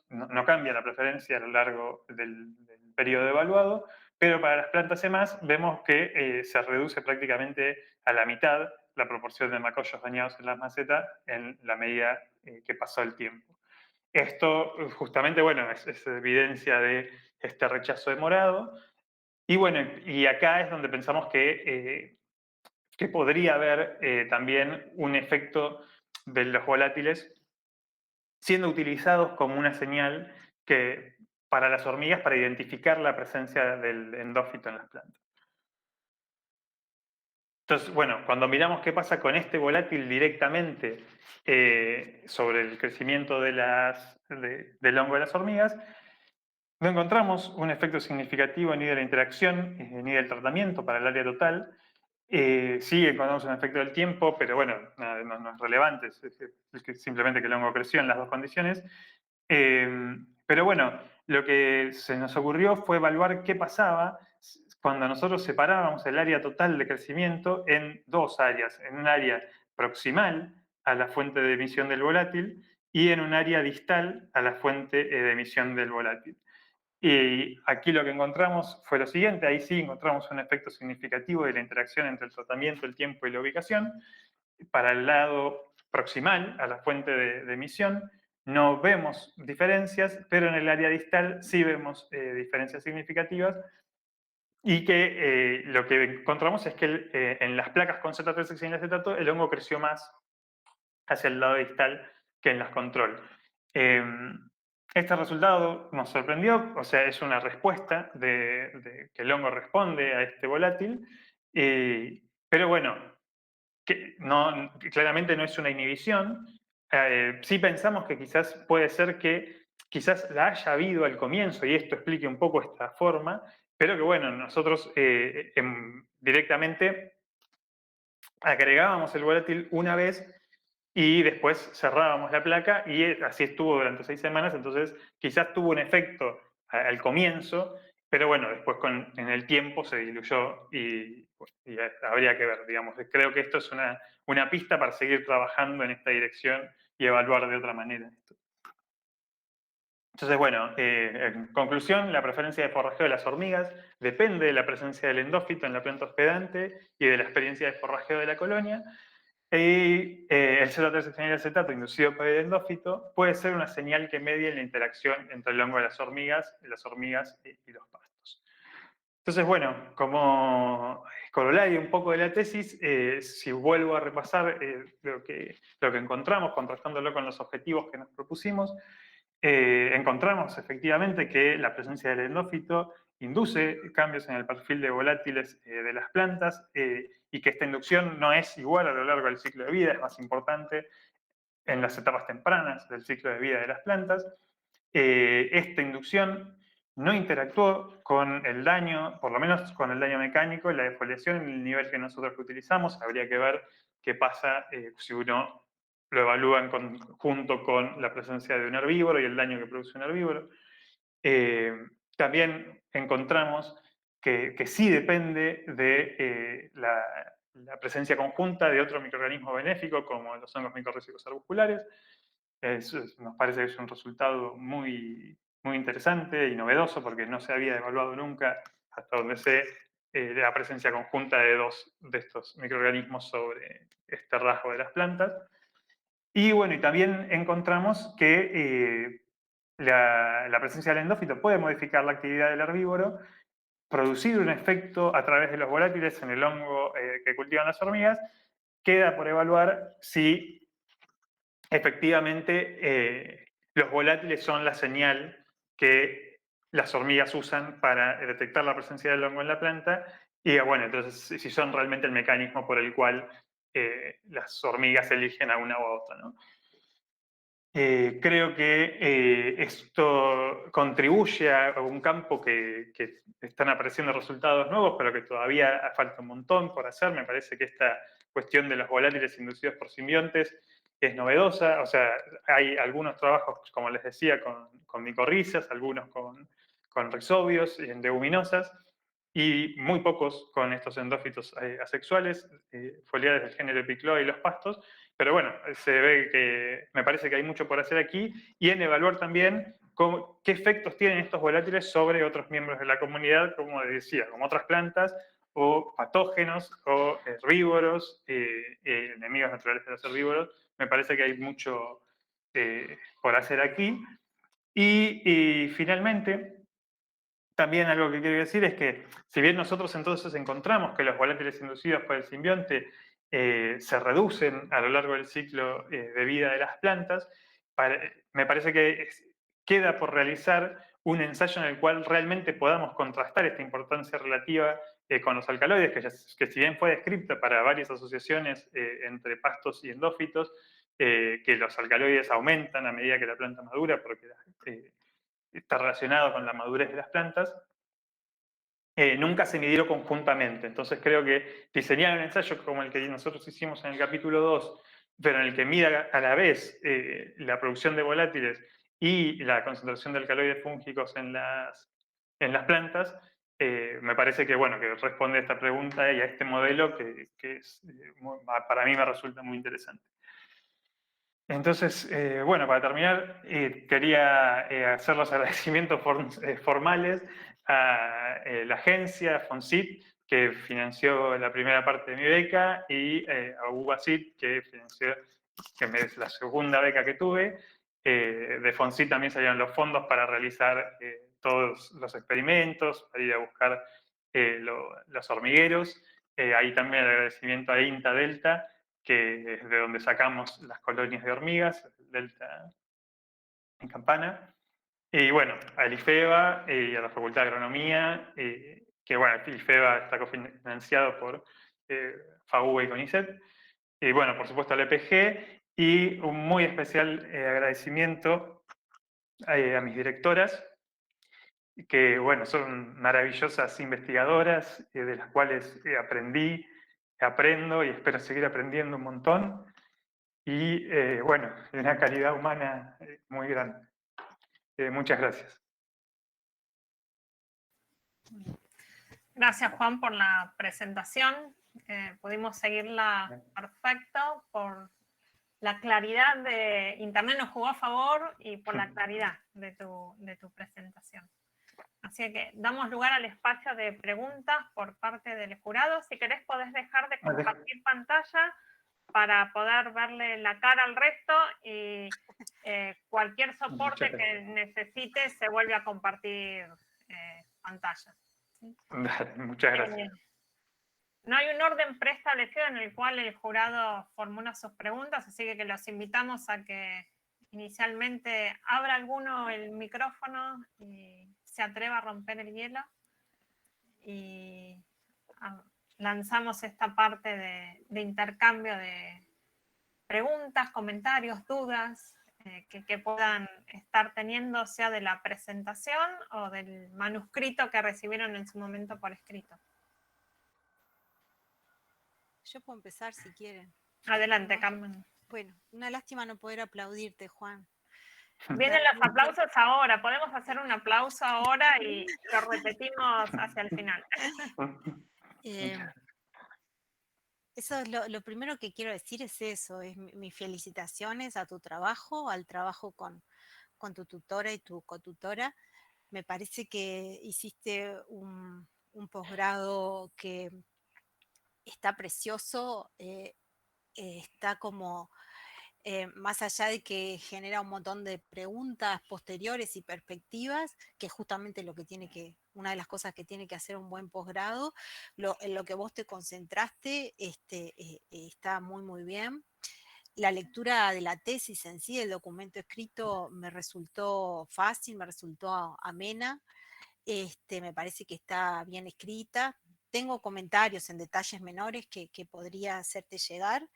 no cambia la preferencia a lo largo del periodo evaluado, pero para las plantas E+, vemos que se reduce prácticamente a la mitad la proporción de macollos dañados en las macetas en la medida que pasó el tiempo. Esto justamente, bueno, es evidencia de este rechazo demorado. Y bueno, y acá es donde pensamos que podría haber también un efecto de los volátiles siendo utilizados como una señal para las hormigas para identificar la presencia del endófito en las plantas. Entonces, bueno, cuando miramos qué pasa con este volátil directamente sobre el crecimiento del hongo de las hormigas, no encontramos un efecto significativo ni de la interacción ni del tratamiento para el área total. Sí encontramos un efecto del tiempo, pero bueno, no es relevante, es simplemente que el hongo creció en las dos condiciones. Pero bueno, lo que se nos ocurrió fue evaluar qué pasaba cuando nosotros separábamos el área total de crecimiento en dos áreas, en un área proximal a la fuente de emisión del volátil y en un área distal a la fuente de emisión del volátil. Y aquí lo que encontramos fue lo siguiente, ahí sí encontramos un efecto significativo de la interacción entre el tratamiento, el tiempo y la ubicación. Para el lado proximal a la fuente de emisión no vemos diferencias, pero en el área distal sí vemos diferencias significativas y que lo que encontramos es que en las placas con Z3-hexenilacetato el hongo creció más hacia el lado distal que en las control. Este resultado nos sorprendió, o sea, es una respuesta de que el hongo responde a este volátil, pero bueno, que claramente no es una inhibición. Sí pensamos que quizás puede ser que quizás la haya habido al comienzo y esto explique un poco esta forma, pero que bueno, nosotros directamente agregábamos el volátil una vez y después cerrábamos la placa y así estuvo durante 6 semanas, entonces quizás tuvo un efecto al comienzo, pero bueno, después en el tiempo se diluyó y habría que ver, digamos. Creo que esto es una pista para seguir trabajando en esta dirección y evaluar de otra manera esto. Entonces, bueno, en conclusión, la preferencia de forrajeo de las hormigas depende de la presencia del endófito en la planta hospedante y de la experiencia de forrajeo de la colonia. Y el Z3-hexenilacetato inducido por el endófito puede ser una señal que medie la interacción entre el hongo de las hormigas y los pastos. Entonces, bueno, como corolario un poco de la tesis, si vuelvo a repasar lo que encontramos, contrastándolo con los objetivos que nos propusimos, encontramos efectivamente que la presencia del endófito induce cambios en el perfil de volátiles de las plantas y que esta inducción no es igual a lo largo del ciclo de vida, es más importante en las etapas tempranas del ciclo de vida de las plantas. Esta inducción no interactuó con el daño, por lo menos con el daño mecánico, la defoliación en el nivel que nosotros utilizamos. Habría que ver qué pasa si uno lo evalúa en conjunto con la presencia de un herbívoro y el daño que produce un herbívoro. También encontramos que sí depende de la presencia conjunta de otro microorganismo benéfico, como los hongos micorrízicos arbusculares. Nos parece que es un resultado muy, muy interesante y novedoso porque no se había evaluado nunca, hasta donde sé, la presencia conjunta de dos de estos microorganismos sobre este rasgo de las plantas. Y bueno, y también encontramos que la presencia del endófito puede modificar la actividad del herbívoro, producir un efecto a través de los volátiles en el hongo que cultivan las hormigas. Queda por evaluar si efectivamente los volátiles son la señal que las hormigas usan para detectar la presencia del hongo en la planta y bueno, entonces si son realmente el mecanismo por el cual las hormigas eligen a una u a otra, ¿no? Creo que esto contribuye a un campo que están apareciendo resultados nuevos, pero que todavía falta un montón por hacer. Me parece que esta cuestión de los volátiles inducidos por simbiontes es novedosa. O sea, hay algunos trabajos, como les decía, con micorrizas, algunos con rhizobios y en leguminosas, y muy pocos con estos endófitos asexuales, foliares del género Epicloa y los pastos. Pero bueno, se ve que me parece que hay mucho por hacer aquí y en evaluar también qué efectos tienen estos volátiles sobre otros miembros de la comunidad, como decía, como otras plantas o patógenos o herbívoros, enemigos naturales de los herbívoros. Me parece que hay mucho por hacer aquí. Y finalmente, también algo que quiero decir es que, si bien nosotros entonces encontramos que los volátiles inducidos por el simbionte se reducen a lo largo del ciclo de vida de las plantas, me parece que queda por realizar un ensayo en el cual realmente podamos contrastar esta importancia relativa con los alcaloides, que si bien fue descrita para varias asociaciones entre pastos y endófitos, que los alcaloides aumentan a medida que la planta madura, porque está relacionado con la madurez de las plantas, nunca se midieron conjuntamente. Entonces creo que diseñar un ensayo como el que nosotros hicimos en el capítulo 2, pero en el que mida a la vez la producción de volátiles y la concentración de alcaloides fúngicos en las plantas, me parece que, bueno, que responde a esta pregunta y a este modelo que para mí me resulta muy interesante. Entonces, bueno, para terminar, quería hacer los agradecimientos formales a la agencia FONSIT, que financió la primera parte de mi beca, y a UBASIT, que financió, es la segunda beca que tuve. De FONSIT también salieron los fondos para realizar todos los experimentos, para ir a buscar los hormigueros. Ahí también el agradecimiento a INTA Delta, que es de donde sacamos las colonias de hormigas, Delta en Campana. Y bueno, al IFEBA y a la Facultad de Agronomía, que bueno, el IFEBA está cofinanciado por FAUE y CONICET. Y bueno, por supuesto al EPG, y un muy especial agradecimiento a mis directoras, que bueno, son maravillosas investigadoras, de las cuales aprendí, aprendo y espero seguir aprendiendo un montón. Y bueno, de una calidad humana muy grande. Muchas gracias. Gracias, Juan, por la presentación. Pudimos seguirla perfecto por la claridad de Internet nos jugó a favor y por la claridad de tu presentación. Así que damos lugar al espacio de preguntas por parte del jurado. Si querés, podés dejar de compartir pantalla para poder verle la cara al resto y cualquier soporte que necesites se vuelve a compartir pantalla. ¿Sí? Muchas gracias. No hay un orden preestablecido en el cual el jurado formula sus preguntas, así que los invitamos a que inicialmente abra alguno el micrófono y se atreva a romper el hielo. Y lanzamos esta parte de intercambio de preguntas, comentarios, dudas que puedan estar teniendo, sea de la presentación o del manuscrito que recibieron en su momento por escrito. Yo puedo empezar si quieren. Adelante, Carmen. Bueno, una lástima no poder aplaudirte, Juan. Vienen los aplausos ahora. Podemos hacer un aplauso ahora y lo repetimos hacia el final. Eso es lo primero que quiero decir es eso, es mis felicitaciones a tu trabajo, al trabajo con tu tutora y tu cotutora. Me parece que hiciste un posgrado que está precioso, está como más allá de que genera un montón de preguntas posteriores y perspectivas, que es justamente lo que una de las cosas que tiene que hacer un buen posgrado, en lo que vos te concentraste está muy, muy bien. La lectura de la tesis en sí, el documento escrito, me resultó fácil, me resultó amena, me parece que está bien escrita. Tengo comentarios en detalles menores que podría hacerte llegar.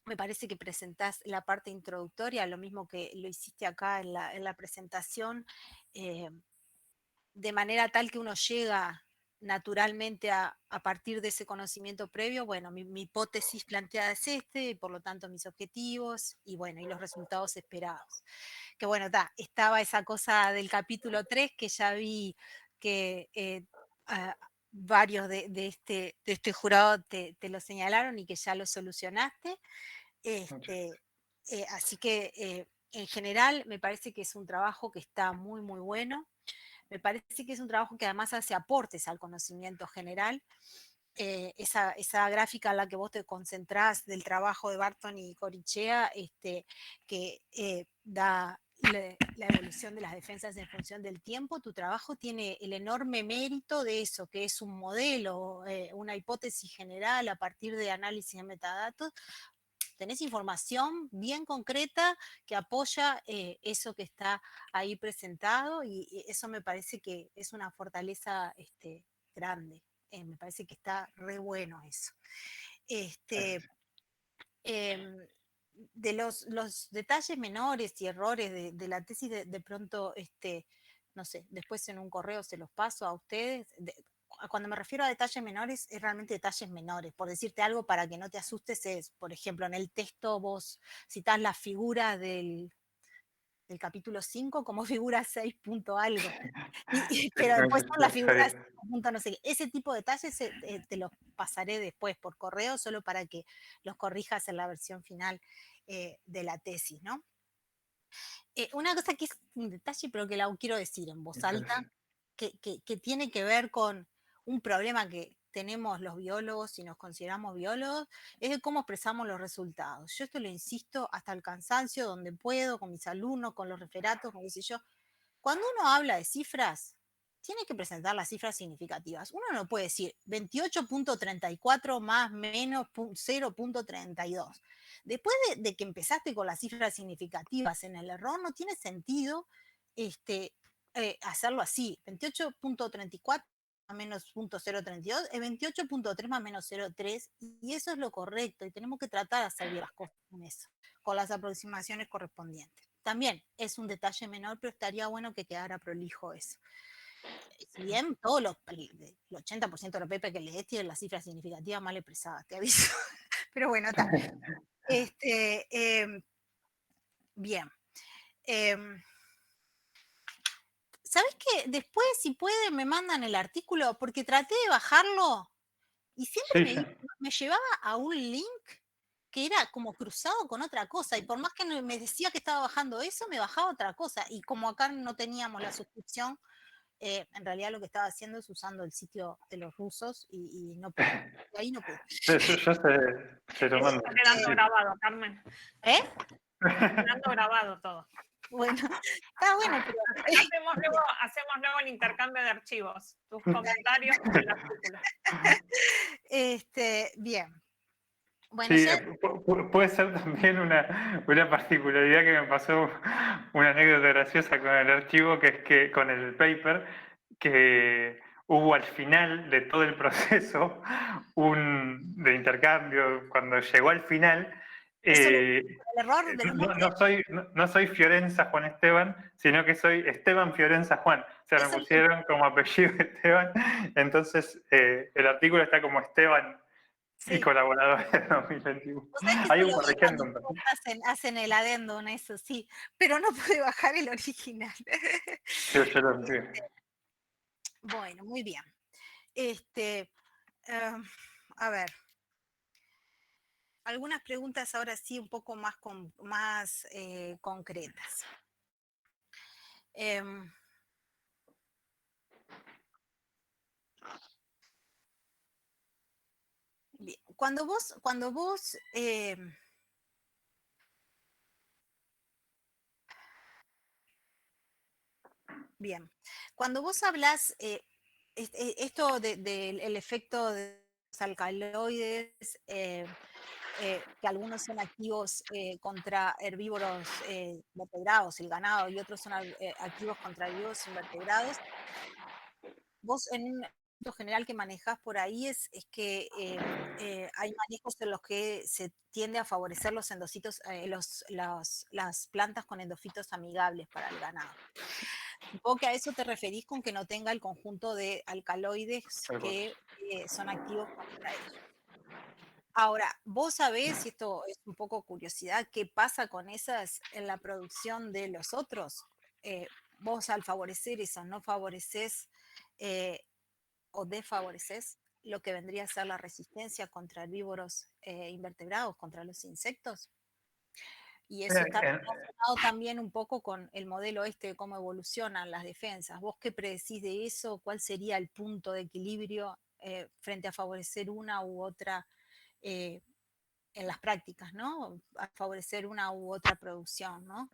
Me parece que presentás la parte introductoria, lo mismo que lo hiciste acá en la presentación, de manera tal que uno llega naturalmente a partir de ese conocimiento previo. Bueno, mi hipótesis planteada es y por lo tanto mis objetivos y bueno, y los resultados esperados. Que bueno, estaba esa cosa del capítulo 3 que ya vi que varios de este jurado te lo señalaron y que ya lo solucionaste. Así que en general me parece que es un trabajo que está muy, muy bueno. Me parece que es un trabajo que además hace aportes al conocimiento general. Esa gráfica en la que vos te concentrás del trabajo de Barton y Corichea, que da la evolución de las defensas en función del tiempo, tu trabajo tiene el enorme mérito de eso, que es un modelo, una hipótesis general a partir de análisis de metadatos. Tenés información bien concreta que apoya eso que está ahí presentado y eso me parece que es una fortaleza grande. Me parece que está re bueno eso. De los detalles menores y errores de la tesis, de pronto, no sé, después en un correo se los paso a ustedes. Cuando me refiero a detalles menores, es realmente detalles menores. Por decirte algo para que no te asustes, es, por ejemplo, en el texto vos citás la figura del del capítulo 5 como figura 6 punto algo. Pero después son las figuras 5 punto no sé qué. Ese tipo de detalles te los pasaré después por correo, solo para que los corrijas en la versión final de la tesis, ¿no? Una cosa que es un detalle, pero que la quiero decir en voz alta, que tiene que ver con un problema que tenemos los biólogos, si nos consideramos biólogos, es de cómo expresamos los resultados. Yo esto lo insisto hasta el cansancio, donde puedo, con mis alumnos, con los referatos, con qué sé yo. Cuando uno habla de cifras, tiene que presentar las cifras significativas. Uno no puede decir 28.34 más menos 0.32. Después de que empezaste con las cifras significativas en el error, no tiene sentido hacerlo así. 28.34 más menos 0.032 es 28.3 más menos 0.3 y eso es lo correcto y tenemos que tratar de hacer bien las cosas con eso, con las aproximaciones correspondientes. También es un detalle menor, pero estaría bueno que quedara prolijo eso. Si bien el 80% de los papers que lees tienen las cifras significativas mal expresadas, te aviso. Pero bueno, está. Bien. ¿Sabes qué? Después, si pueden, me mandan el artículo, porque traté de bajarlo y siempre me llevaba a un link que era como cruzado con otra cosa, y por más que me decía que estaba bajando eso, me bajaba otra cosa, y como acá no teníamos la suscripción, en realidad lo que estaba haciendo es usando el sitio de los rusos, y no pude, y ahí no pude. Yo se lo mando. Está quedando grabado, Carmen. ¿Eh? Está quedando grabado todo. Bueno, está bueno, pero... Hacemos luego el intercambio de archivos, tus comentarios con el artículo. Bien. Bueno, sí, ya... puede ser también una particularidad que me pasó, una anécdota graciosa con el archivo, que es que con el paper, que hubo al final de todo el proceso de intercambio, cuando llegó al final, el error del nombre. no soy Fiorenza Juan Esteban, sino que soy Esteban Fiorenza Juan. O sea, me pusieron como apellido Esteban, entonces el artículo está como Esteban y colaborador de 2021. Hay un corrigiendo. Hacen el adendum, eso sí, pero no pude bajar el original. Yo lo entiendo. Bueno, muy bien. A ver. Algunas preguntas ahora sí un poco más concretas. Bien. Cuando vos bien, cuando vos hablas esto del efecto de los alcaloides, que algunos son activos contra herbívoros vertebrados, el ganado, y otros son activos contra herbívoros invertebrados. Vos en un punto general que manejás por ahí es que hay manejos en los que se tiende a favorecer los endocitos, las plantas con endofitos amigables para el ganado. Supongo que a eso te referís con que no tenga el conjunto de alcaloides que son activos contra ellos. Ahora, vos sabés, y esto es un poco curiosidad, qué pasa con esas en la producción de los otros. Vos al favorecer eso, no favoreces o desfavoreces lo que vendría a ser la resistencia contra herbívoros invertebrados, contra los insectos. Y eso está relacionado también un poco con el modelo de cómo evolucionan las defensas. ¿Vos qué predecís de eso? ¿Cuál sería el punto de equilibrio frente a favorecer una u otra en las prácticas, ¿no? A favorecer una u otra producción, ¿no?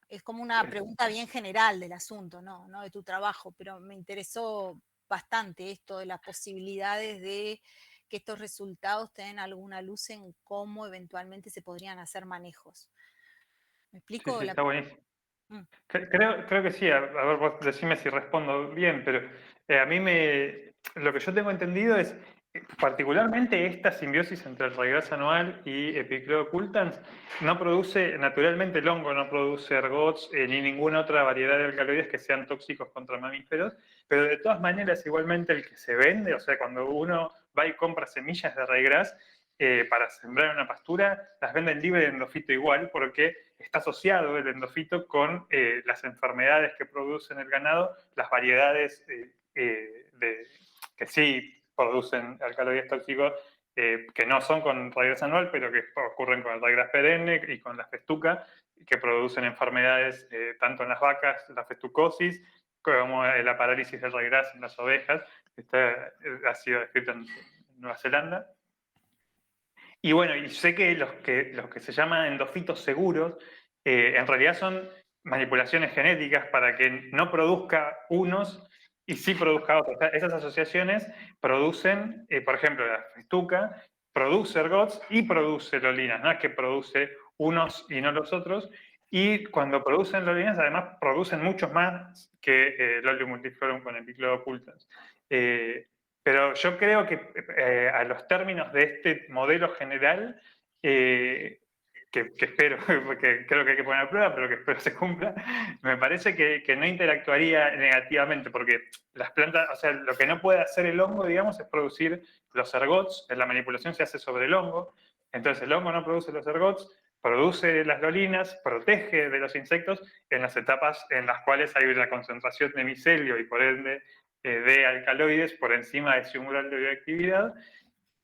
Es como una pregunta bien general del asunto, ¿no? De tu trabajo, pero me interesó bastante esto de las posibilidades de que estos resultados tengan alguna luz en cómo eventualmente se podrían hacer manejos. ¿Me explico? Sí, está buenísimo. Creo que sí, a ver, vos decime si respondo bien, pero a mí lo que yo tengo entendido es, particularmente esta simbiosis entre el raigrasa anual y Epicleocultans no produce, naturalmente el hongo no produce ergots ni ninguna otra variedad de alcaloides que sean tóxicos contra mamíferos, pero de todas maneras igualmente el que se vende, o sea, cuando uno va y compra semillas de raigras, para sembrar una pastura, las venden libre de endofito igual, porque está asociado el endofito con las enfermedades que producen el ganado, las variedades que sí producen alcaloides tóxicos, que no son con raygrass anual, pero que ocurren con el raygrass perenne y con la festuca, que producen enfermedades tanto en las vacas, la festucosis, como la parálisis del raygrass en las ovejas, ha sido descrito en Nueva Zelanda. Y bueno, y sé que los que se llaman endofitos seguros, en realidad son manipulaciones genéticas para que no produzca unos y sí produzca otros. O sea, esas asociaciones producen, por ejemplo, la festuca produce ergots y produce lolinas, no es que produce unos y no los otros. Y cuando producen lolinas, además producen muchos más que Lolium multiflorum con el Epiclodo ocultans. Pero yo creo que a los términos de este modelo general, que espero, porque creo que hay que poner a prueba, pero que espero se cumpla, me parece que no interactuaría negativamente, porque las plantas, o sea, lo que no puede hacer el hongo, digamos, es producir los ergots, la manipulación se hace sobre el hongo, entonces el hongo no produce los ergots, produce las lolinas, protege de los insectos en las etapas en las cuales hay una concentración de micelio y por ende de alcaloides por encima de ese umbral de bioactividad.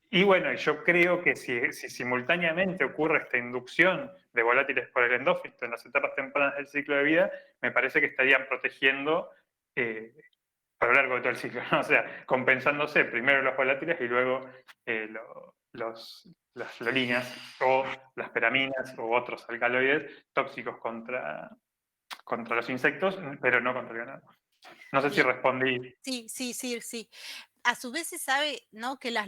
Y bueno, yo creo que si simultáneamente ocurre esta inducción de volátiles por el endófito en las etapas tempranas del ciclo de vida, me parece que estarían protegiendo a lo largo de todo el ciclo, ¿no? O sea, compensándose primero los volátiles y luego las lolinas o las peraminas u otros alcaloides tóxicos contra los insectos, pero no contra el ganado. No sé si Bien. respondí. Sí. A su vez se sabe, ¿no?, que las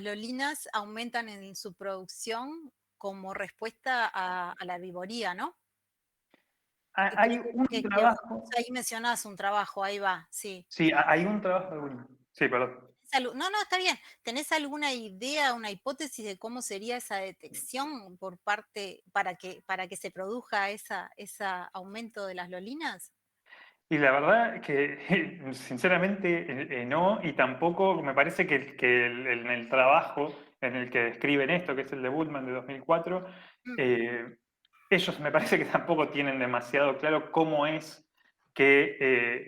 lolinas aumentan en su producción como respuesta a la herbivoría, ¿no? Hay un trabajo. Ahí mencionás un trabajo, ahí va, sí. Sí, hay un trabajo de Wilmer. Sí, perdón. No, está bien. ¿Tenés alguna idea, una hipótesis de cómo sería esa detección por parte, para que se produzca ese aumento de las lolinas? Y la verdad que, sinceramente, no, y tampoco me parece que en el trabajo en el que describen esto, que es el de Bultmann de 2004, Mm. ellos me parece que tampoco tienen demasiado claro cómo es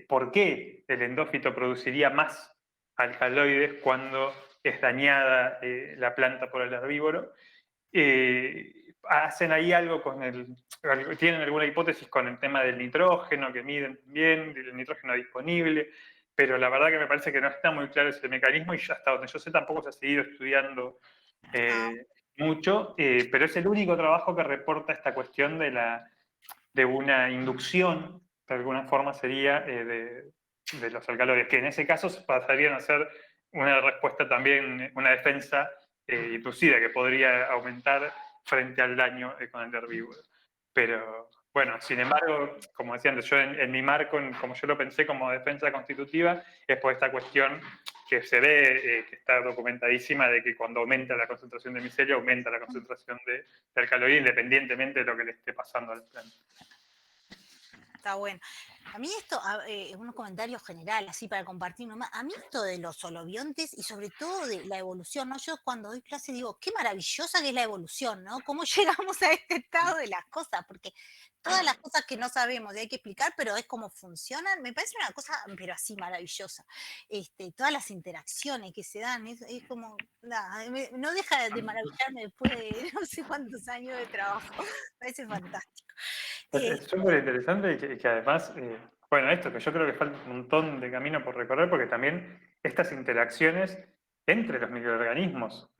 por qué el endófito produciría más alcaloides cuando es dañada la planta por el herbívoro. Hacen ahí algo tienen alguna hipótesis con el tema del nitrógeno, que miden bien, el nitrógeno disponible, pero la verdad que me parece que no está muy claro ese mecanismo y hasta donde yo sé tampoco se ha seguido estudiando mucho, pero es el único trabajo que reporta esta cuestión de una inducción, de alguna forma sería, de los alcaloides, que en ese caso pasarían a ser una respuesta también, una defensa inducida que podría aumentar frente al daño con el herbívoro. Pero bueno, sin embargo, como decía antes, yo en mi marco, como yo lo pensé como defensa constitutiva, es por esta cuestión que se ve, que está documentadísima, de que cuando aumenta la concentración de micelio, aumenta la concentración de alcaloide, independientemente de lo que le esté pasando al planta. Está bueno. A mí esto, un comentario general, así para compartir nomás, a mí esto de los holobiontes y sobre todo de la evolución, ¿no? Yo cuando doy clase digo, qué maravillosa que es la evolución, ¿no? ¿Cómo llegamos a este estado de las cosas? Porque todas las cosas que no sabemos y hay que explicar, pero es cómo funcionan, me parece una cosa, pero así maravillosa. Todas las interacciones que se dan, es como, nada, no deja de maravillarme después de no sé cuántos años de trabajo, me parece fantástico. Es súper interesante y que además, bueno, esto que yo creo que falta un montón de camino por recorrer, porque también estas interacciones entre los microorganismos,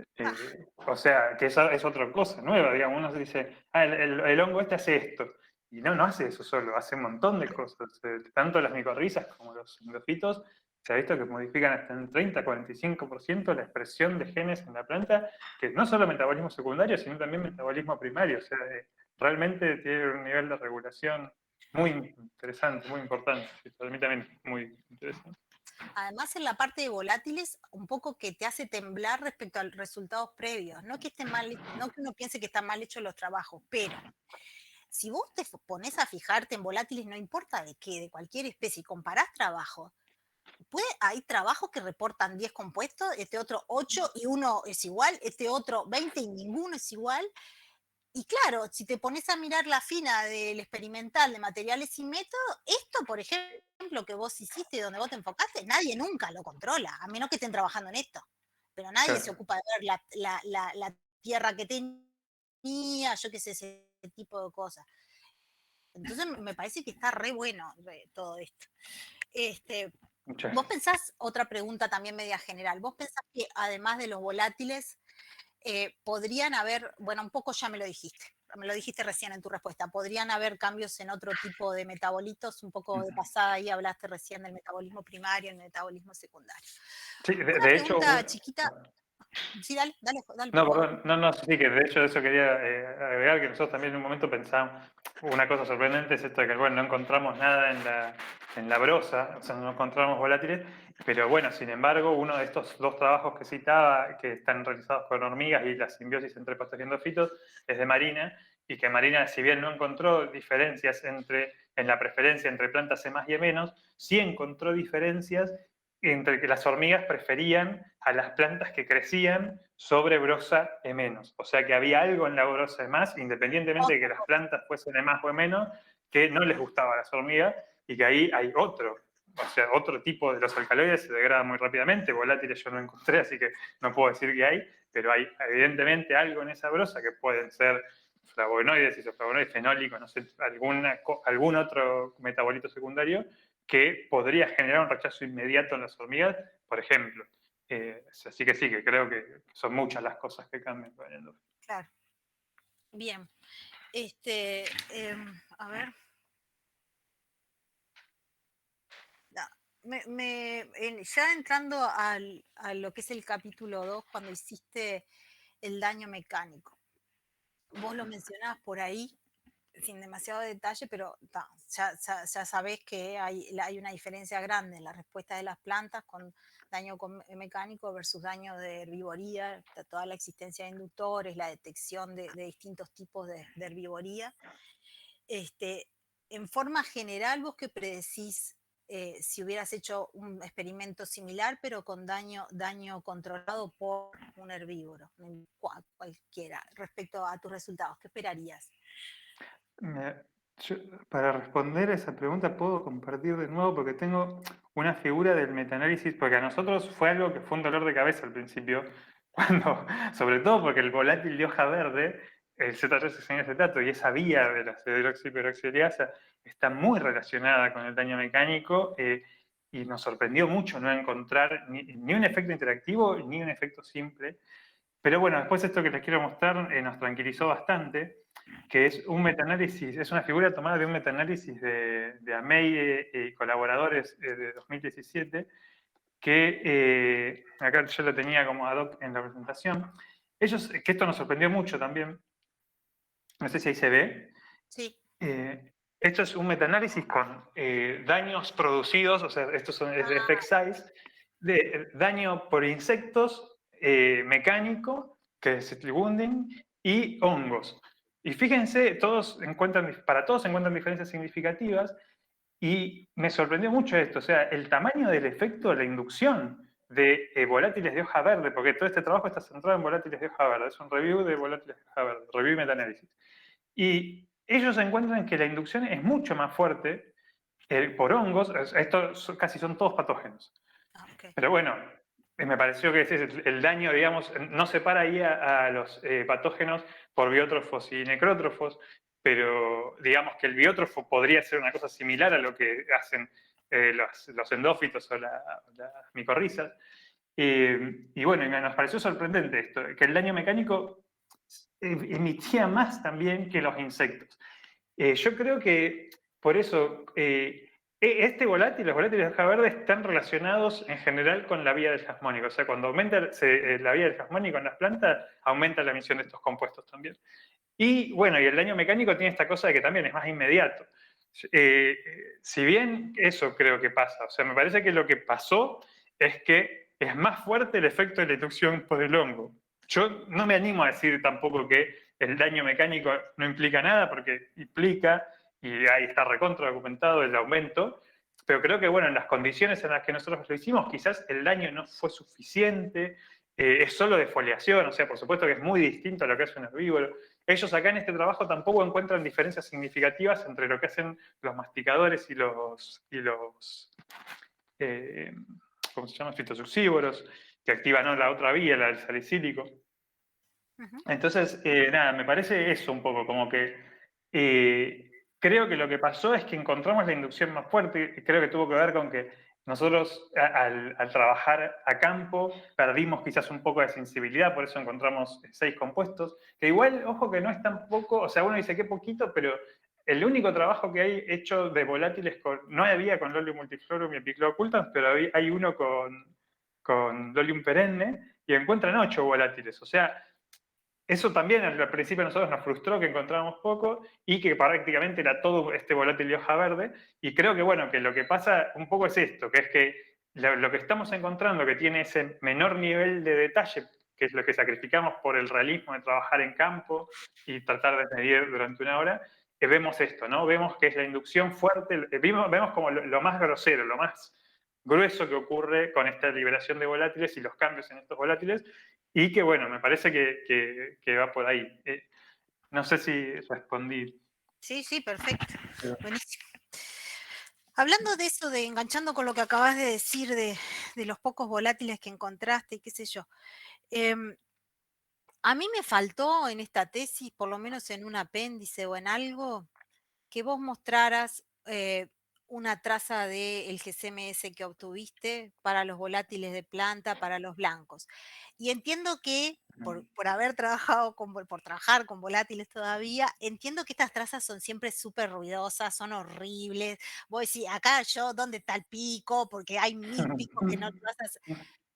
o sea, que esa es otra cosa nueva, digamos, uno se dice, el hongo este hace esto, y no hace eso solo, hace un montón de cosas, tanto las micorrizas como los endofitos, se ha visto que modifican hasta en 30-45% la expresión de genes en la planta, que no solo metabolismo secundario, sino también metabolismo primario, o sea, realmente tiene un nivel de regulación muy interesante, muy importante. A mí también muy interesante. Además, en la parte de volátiles, un poco que te hace temblar respecto a los resultados previos. No que estén mal, no que uno piense que están mal hechos los trabajos, pero si vos te pones a fijarte en volátiles, no importa de qué, de cualquier especie, y comparás trabajos, hay trabajos que reportan 10 compuestos, este otro 8 y uno es igual, este otro 20 y ninguno es igual. Y claro, si te pones a mirar la fina del experimental de materiales y métodos, esto, por ejemplo, que vos hiciste y donde vos te enfocaste, nadie nunca lo controla, a menos que estén trabajando en esto. Pero nadie se Claro. ocupa de ver la tierra que tenía, yo qué sé, ese tipo de cosas. Entonces me parece que está re bueno todo esto. Muchas Vos gracias. pensás, otra pregunta también media general, vos pensás que además de los volátiles, podrían haber, bueno, un poco ya me lo dijiste recién en tu respuesta, podrían haber cambios en otro tipo de metabolitos, un poco de pasada ahí hablaste recién del metabolismo primario, el metabolismo secundario. Sí, Una de hecho, pregunta chiquita, sí, dale, no, por favor. perdón, no, sí, que de hecho eso quería agregar, que nosotros también en un momento pensamos, una cosa sorprendente es esto de que, bueno, no encontramos nada en la brosa, o sea, no encontramos volátiles, pero bueno, sin embargo, uno de estos dos trabajos que citaba, que están realizados con hormigas y la simbiosis entre patógenos y endofitos, es de Marina, y que Marina, si bien no encontró diferencias en la preferencia entre plantas E más y E menos, sí encontró diferencias entre que las hormigas preferían a las plantas que crecían sobre brosa E-. O sea que había algo en la brosa E+, independientemente de que Otra las cosa, plantas fuesen E+ o E-, que no les gustaba a las hormigas y que ahí hay otro tipo de los alcaloides se degradan muy rápidamente, volátiles yo no encontré, así que no puedo decir que hay, pero hay evidentemente algo en esa brosa que pueden ser flavonoides, isoflavonoides, fenólicos, no sé, algún otro metabolito secundario que podría generar un rechazo inmediato en las hormigas, por ejemplo. Así que sí, que creo que son muchas las cosas que cambian con el endorfina. claro, bien. A ver, no, ya entrando a lo que es el capítulo 2, cuando hiciste el daño mecánico. Vos lo mencionabas por ahí, sin demasiado detalle, pero ya sabés que hay una diferencia grande en la respuesta de las plantas con daño mecánico versus daño de herbivoría, toda la existencia de inductores, la detección de distintos tipos de herbivoría. En forma general, ¿vos qué predecís si hubieras hecho un experimento similar, pero con daño controlado por un herbívoro, cualquiera, respecto a tus resultados? ¿Qué esperarías? Me- yo, para responder a esa pregunta puedo compartir de nuevo porque tengo una figura del metaanálisis, porque a nosotros fue algo que fue un dolor de cabeza al principio, cuando, sobre todo porque el volátil de hoja verde, el Z3-acetato y esa vía de la hidroxiperoxidasa está muy relacionada con el daño mecánico y nos sorprendió mucho no encontrar ni un efecto interactivo ni un efecto simple. Pero bueno, después esto que les quiero mostrar nos tranquilizó bastante, que es un metaanálisis, es una figura tomada de un metaanálisis de AMEI y colaboradores de 2017, que acá yo lo tenía como ad hoc en la presentación. Ellos, que esto nos sorprendió mucho también, no sé si ahí se ve, Sí. esto es un metaanálisis con daños producidos, o sea, estos son es de effect size, de daño por insectos, mecánico, que es el wounding, y hongos. Y fíjense, para todos se encuentran diferencias significativas, y me sorprendió mucho esto, o sea, el tamaño del efecto de la inducción de volátiles de hoja verde, porque todo este trabajo está centrado en volátiles de hoja verde, es un review de volátiles de hoja verde, review y metaanálisis. Y ellos encuentran que la inducción es mucho más fuerte por hongos, estos casi son todos patógenos. Okay. Pero bueno, me pareció que el daño, digamos, no separa ahí a los patógenos por biótrofos y necrótrofos, pero digamos que el biótrofo podría ser una cosa similar a lo que hacen los endófitos o las micorrizas. Y bueno, nos pareció sorprendente esto, que el daño mecánico emitía más también que los insectos. Yo creo que por eso este volátil, los volátiles de hoja verde están relacionados en general con la vía del jasmónico. O sea, cuando aumenta la vía del jasmónico en las plantas, aumenta la emisión de estos compuestos también. Y bueno, y el daño mecánico tiene esta cosa de que también es más inmediato. Si bien eso creo que pasa, o sea, me parece que lo que pasó es que es más fuerte el efecto de la inducción por el hongo. Yo no me animo a decir tampoco que el daño mecánico no implica nada, porque implica, y ahí está recontra documentado el aumento, pero creo que, bueno, en las condiciones en las que nosotros lo hicimos, quizás el daño no fue suficiente, es solo defoliación, o sea, por supuesto que es muy distinto a lo que hace un herbívoro. Ellos acá en este trabajo tampoco encuentran diferencias significativas entre lo que hacen los masticadores y los ¿cómo se llama? Fitosuxívoros, que activan, ¿no?, la otra vía, la del salicílico. Ujú. Entonces, nada, me parece eso un poco, como que creo que lo que pasó es que encontramos la inducción más fuerte, y creo que tuvo que ver con que nosotros al trabajar a campo perdimos quizás un poco de sensibilidad, por eso encontramos 6 compuestos, que igual, ojo que no es tan poco, o sea, uno dice que poquito, pero el único trabajo que hay hecho de volátiles, no había con Lolium multiflorum y Epiclocultans, pero hay uno con Lolium perenne, y encuentran 8 volátiles, o sea, eso también al principio a nosotros nos frustró que encontrábamos poco y que prácticamente era todo este volátil de hoja verde. Y creo que, bueno, que lo que pasa un poco es esto, que es que lo que estamos encontrando que tiene ese menor nivel de detalle, que es lo que sacrificamos por el realismo de trabajar en campo y tratar de medir durante una hora, vemos esto, ¿no? Vemos que es la inducción fuerte, vemos como lo más grosero, lo más grueso que ocurre con esta liberación de volátiles y los cambios en estos volátiles, y que bueno, me parece que va por ahí. No sé si respondí. Sí, sí, perfecto. Pero- Buenísimo. Hablando de eso, de enganchando con lo que acabas de decir de los pocos volátiles que encontraste y qué sé yo, em, a mí me faltó en esta tesis, por lo menos en un apéndice o en algo, que vos mostraras una traza del GCMS que obtuviste para los volátiles de planta, para los blancos. Y entiendo que por haber trabajado por trabajar con volátiles todavía, entiendo que estas trazas son siempre súper ruidosas, son horribles. Vos decís, acá yo, ¿dónde está el pico? Porque hay 1000 picos que no te vas a hacer.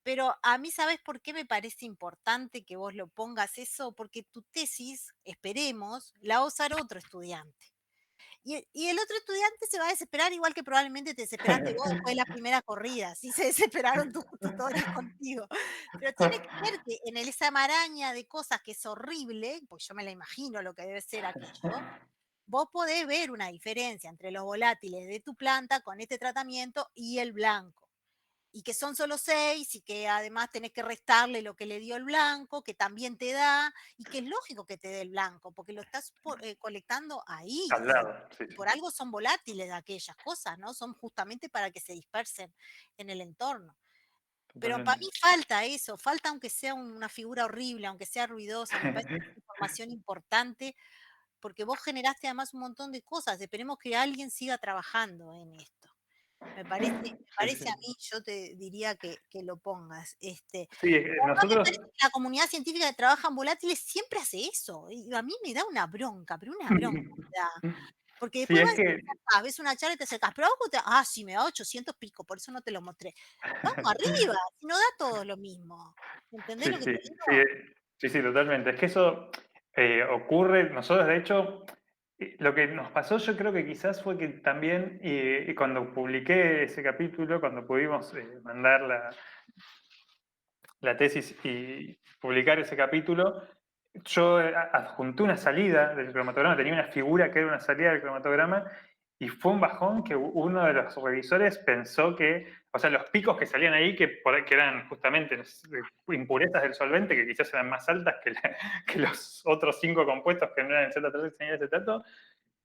Pero a mí, ¿sabes por qué me parece importante que vos lo pongas eso? Porque tu tesis, esperemos, la va a usar otro estudiante. Y el otro estudiante se va a desesperar igual que probablemente te desesperaste vos después de la primera corrida, sí se desesperaron tus tutores contigo. Pero tiene que ver que en esa maraña de cosas que es horrible, pues yo me la imagino lo que debe ser aquello, vos podés ver una diferencia entre los volátiles de tu planta con este tratamiento y el blanco. Y que son solo 6 y que además tenés que restarle lo que le dio el blanco, que también te da, y que es lógico que te dé el blanco, porque lo estás colectando ahí, Al lado, sí, y sí, por algo son volátiles aquellas cosas, ¿no? Son justamente para que se dispersen en el entorno. Pero para totalmente. mí falta eso, falta aunque sea una figura horrible, aunque sea ruidosa, me parece que es información importante, porque vos generaste además un montón de cosas. Esperemos que alguien siga trabajando en esto. Me Sí, parece a sí. mí, yo te diría que lo pongas. Sí, Además me nosotros. parece que la comunidad científica que trabaja en volátiles siempre hace eso. Y a mí me da una bronca, pero una bronca me da. Porque Sí, después es vas y te que. acercás, ves una charla y te acercás, pero algo sí, me da 800 pico, por eso no te lo mostré. Vamos arriba, si no da todo lo mismo. ¿Entendés Sí, lo que sí, te sí, digo? sí, sí, totalmente. Es que eso ocurre, nosotros de hecho, lo que nos pasó yo creo que quizás fue que también cuando publiqué ese capítulo, cuando pudimos mandar la tesis y publicar ese capítulo, yo adjunté una salida del cromatograma, tenía una figura que era una salida del cromatograma, y fue un bajón que uno de los revisores pensó que, o sea, los picos que salían ahí, que eran justamente impurezas del solvente, que quizás eran más altas que los otros 5 compuestos que no eran el Z3 y el acetato,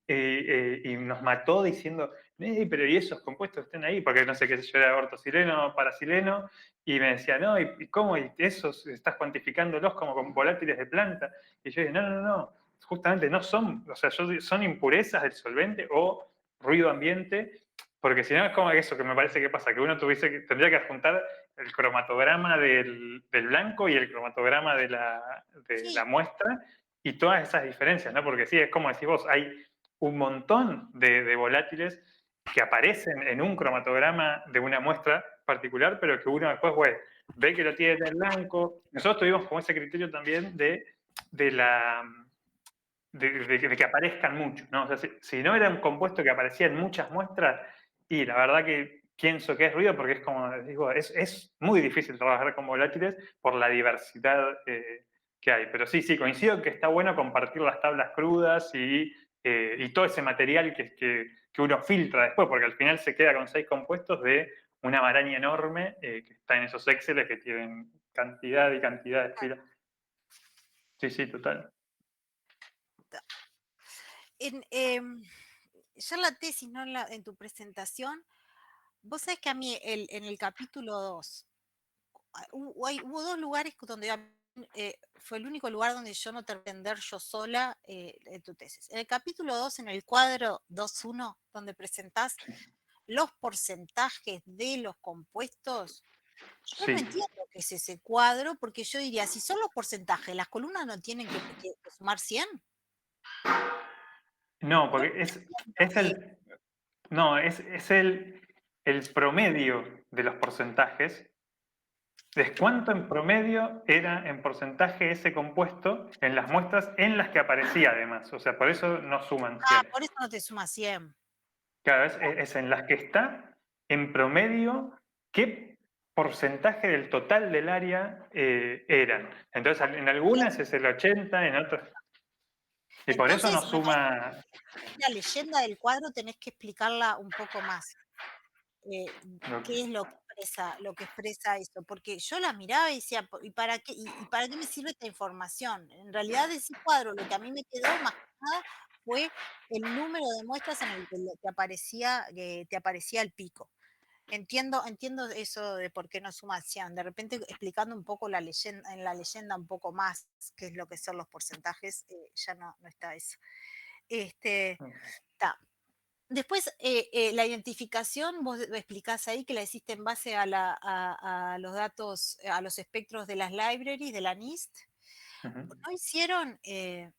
y nos mató diciendo, pero ¿y esos compuestos estén ahí? Porque no sé qué sé yo, era ortocileno, paracileno, y me decía, no, ¿y cómo? ¿Y esos estás cuantificándolos como con volátiles de planta? Y yo dije, no, no, no, justamente no son, o sea, son impurezas del solvente o ruido ambiente, porque si no es como eso que me parece que pasa, que uno tendría que adjuntar el cromatograma del blanco y el cromatograma de la Sí, muestra, y todas esas diferencias, ¿no? Porque sí, es como decís vos, hay un montón de volátiles que aparecen en un cromatograma de una muestra particular, pero que uno después ve que lo tiene en blanco. Nosotros tuvimos como ese criterio también de que aparezcan muchos, ¿no? O sea, si no era un compuesto que aparecía en muchas muestras, y la verdad que pienso que es ruido porque es como digo, es muy difícil trabajar con volátiles por la diversidad que hay. Pero sí, sí, coincido en que está bueno compartir las tablas crudas y y todo ese material que uno filtra después, porque al final se queda con 6 compuestos de una maraña enorme que está en esos Exceles que tienen cantidad y cantidad de filas. Sí, sí, total. Ya en la tesis, ¿no? En tu presentación, vos sabés que a mí en el capítulo 2 hubo 2 lugares donde fue el único lugar donde yo no terminé de entender yo sola en tu tesis. En el capítulo 2, en el cuadro 2.1, donde presentás los porcentajes de los compuestos, yo no Sí. entiendo qué es ese cuadro, porque yo diría, si son los porcentajes, las columnas no tienen que sumar 100. No, No porque lo es entiendo. el, no, es el promedio de los porcentajes. Es cuánto en promedio era en porcentaje ese compuesto en las muestras en las que aparecía además. O sea, por eso no suman 100. Por eso no te suma 100. Claro, es en las que está en promedio qué porcentaje del total del área eran. Entonces, en algunas es el 80, en otras. Y por eso no Entonces, me parece suma. que la leyenda del cuadro tenés que explicarla un poco más. eh, qué es lo que expresa eso, porque yo la miraba y decía, ¿y para qué, y para qué me sirve esta información? En realidad de ese cuadro lo que a mí me quedó más que nada fue el número de muestras en el que te aparecía el pico. Entiendo eso de por qué no suma 100. De repente explicando un poco en la leyenda un poco más qué es lo que son los porcentajes, ya no está eso. Ta. Después, la identificación, vos explicás ahí que la hiciste en base a los datos, a los espectros de las libraries, de la NIST. Ujú. ¿No hicieron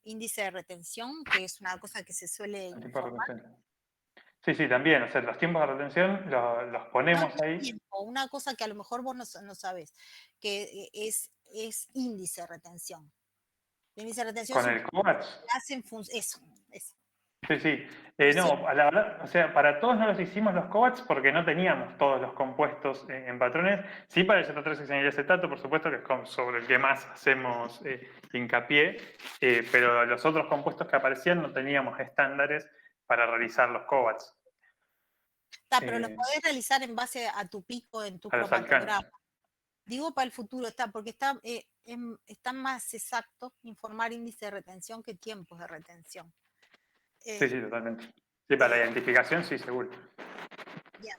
índice de retención, que es una cosa que se suele El tiempo de informar? retención. Sí, sí, también. O sea, los tiempos de retención los No, ponemos no ahí tiempo, una cosa que a lo mejor vos no sabés, que es índice de retención. El índice de retención es con un el COVAX. hacen eso. Sí, sí. ¿Lo hicieron? No, la verdad, o sea, para todos no los hicimos los COVAX porque no teníamos todos los compuestos en patrones. Sí, para el Z3 acetato, por supuesto, que es sobre el que más hacemos hincapié, pero los otros compuestos que aparecían no teníamos estándares para realizar los COVAX. Pero los podés realizar en base a tu pico en tu A los alcanos. cromatograma. Digo para el futuro, porque está más exacto informar índice de retención que tiempos de retención. Sí, sí, totalmente. Sí, para la identificación, sí, seguro. Bien.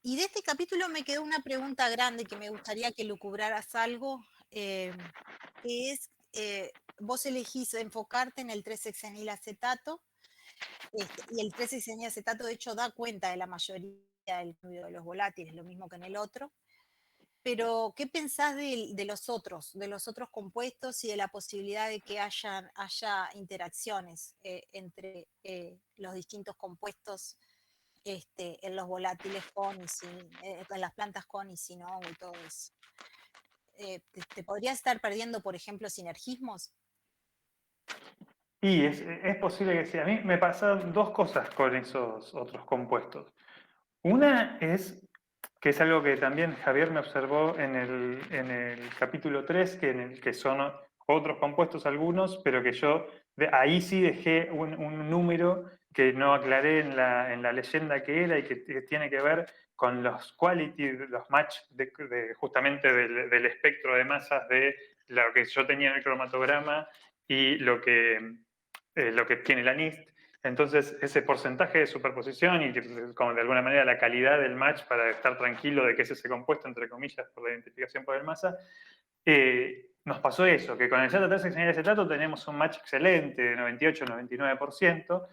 Y de este capítulo me quedó una pregunta grande que me gustaría que lucubraras algo, que es, vos elegís enfocarte en el 3-hexenilacetato, y el 3-hexenilacetato de hecho da cuenta de la mayoría del cambio de los volátiles, lo mismo que en el otro. Pero, ¿qué pensás de los otros compuestos y de la posibilidad de que haya interacciones entre los distintos compuestos en los volátiles con y sin, en las plantas con y sin hongo y todo eso? ¿Te podrías estar perdiendo, por ejemplo, sinergismos? Y es posible que sí. A mí me pasan dos cosas con esos otros compuestos. Una es que es algo que también Javier me observó en el capítulo 3, que son otros compuestos algunos, pero que yo ahí sí dejé un número que no aclaré en la leyenda que era y que tiene que ver con los quality, los match justamente del espectro de masas de lo que yo tenía en el cromatograma y lo que tiene la NIST. Entonces, ese porcentaje de superposición y como de alguna manera la calidad del match para estar tranquilo de que es ese compuesto, entre comillas, por la identificación por el masa, nos pasó eso, que con el Z3 acetato tenemos un match excelente de 98-99%.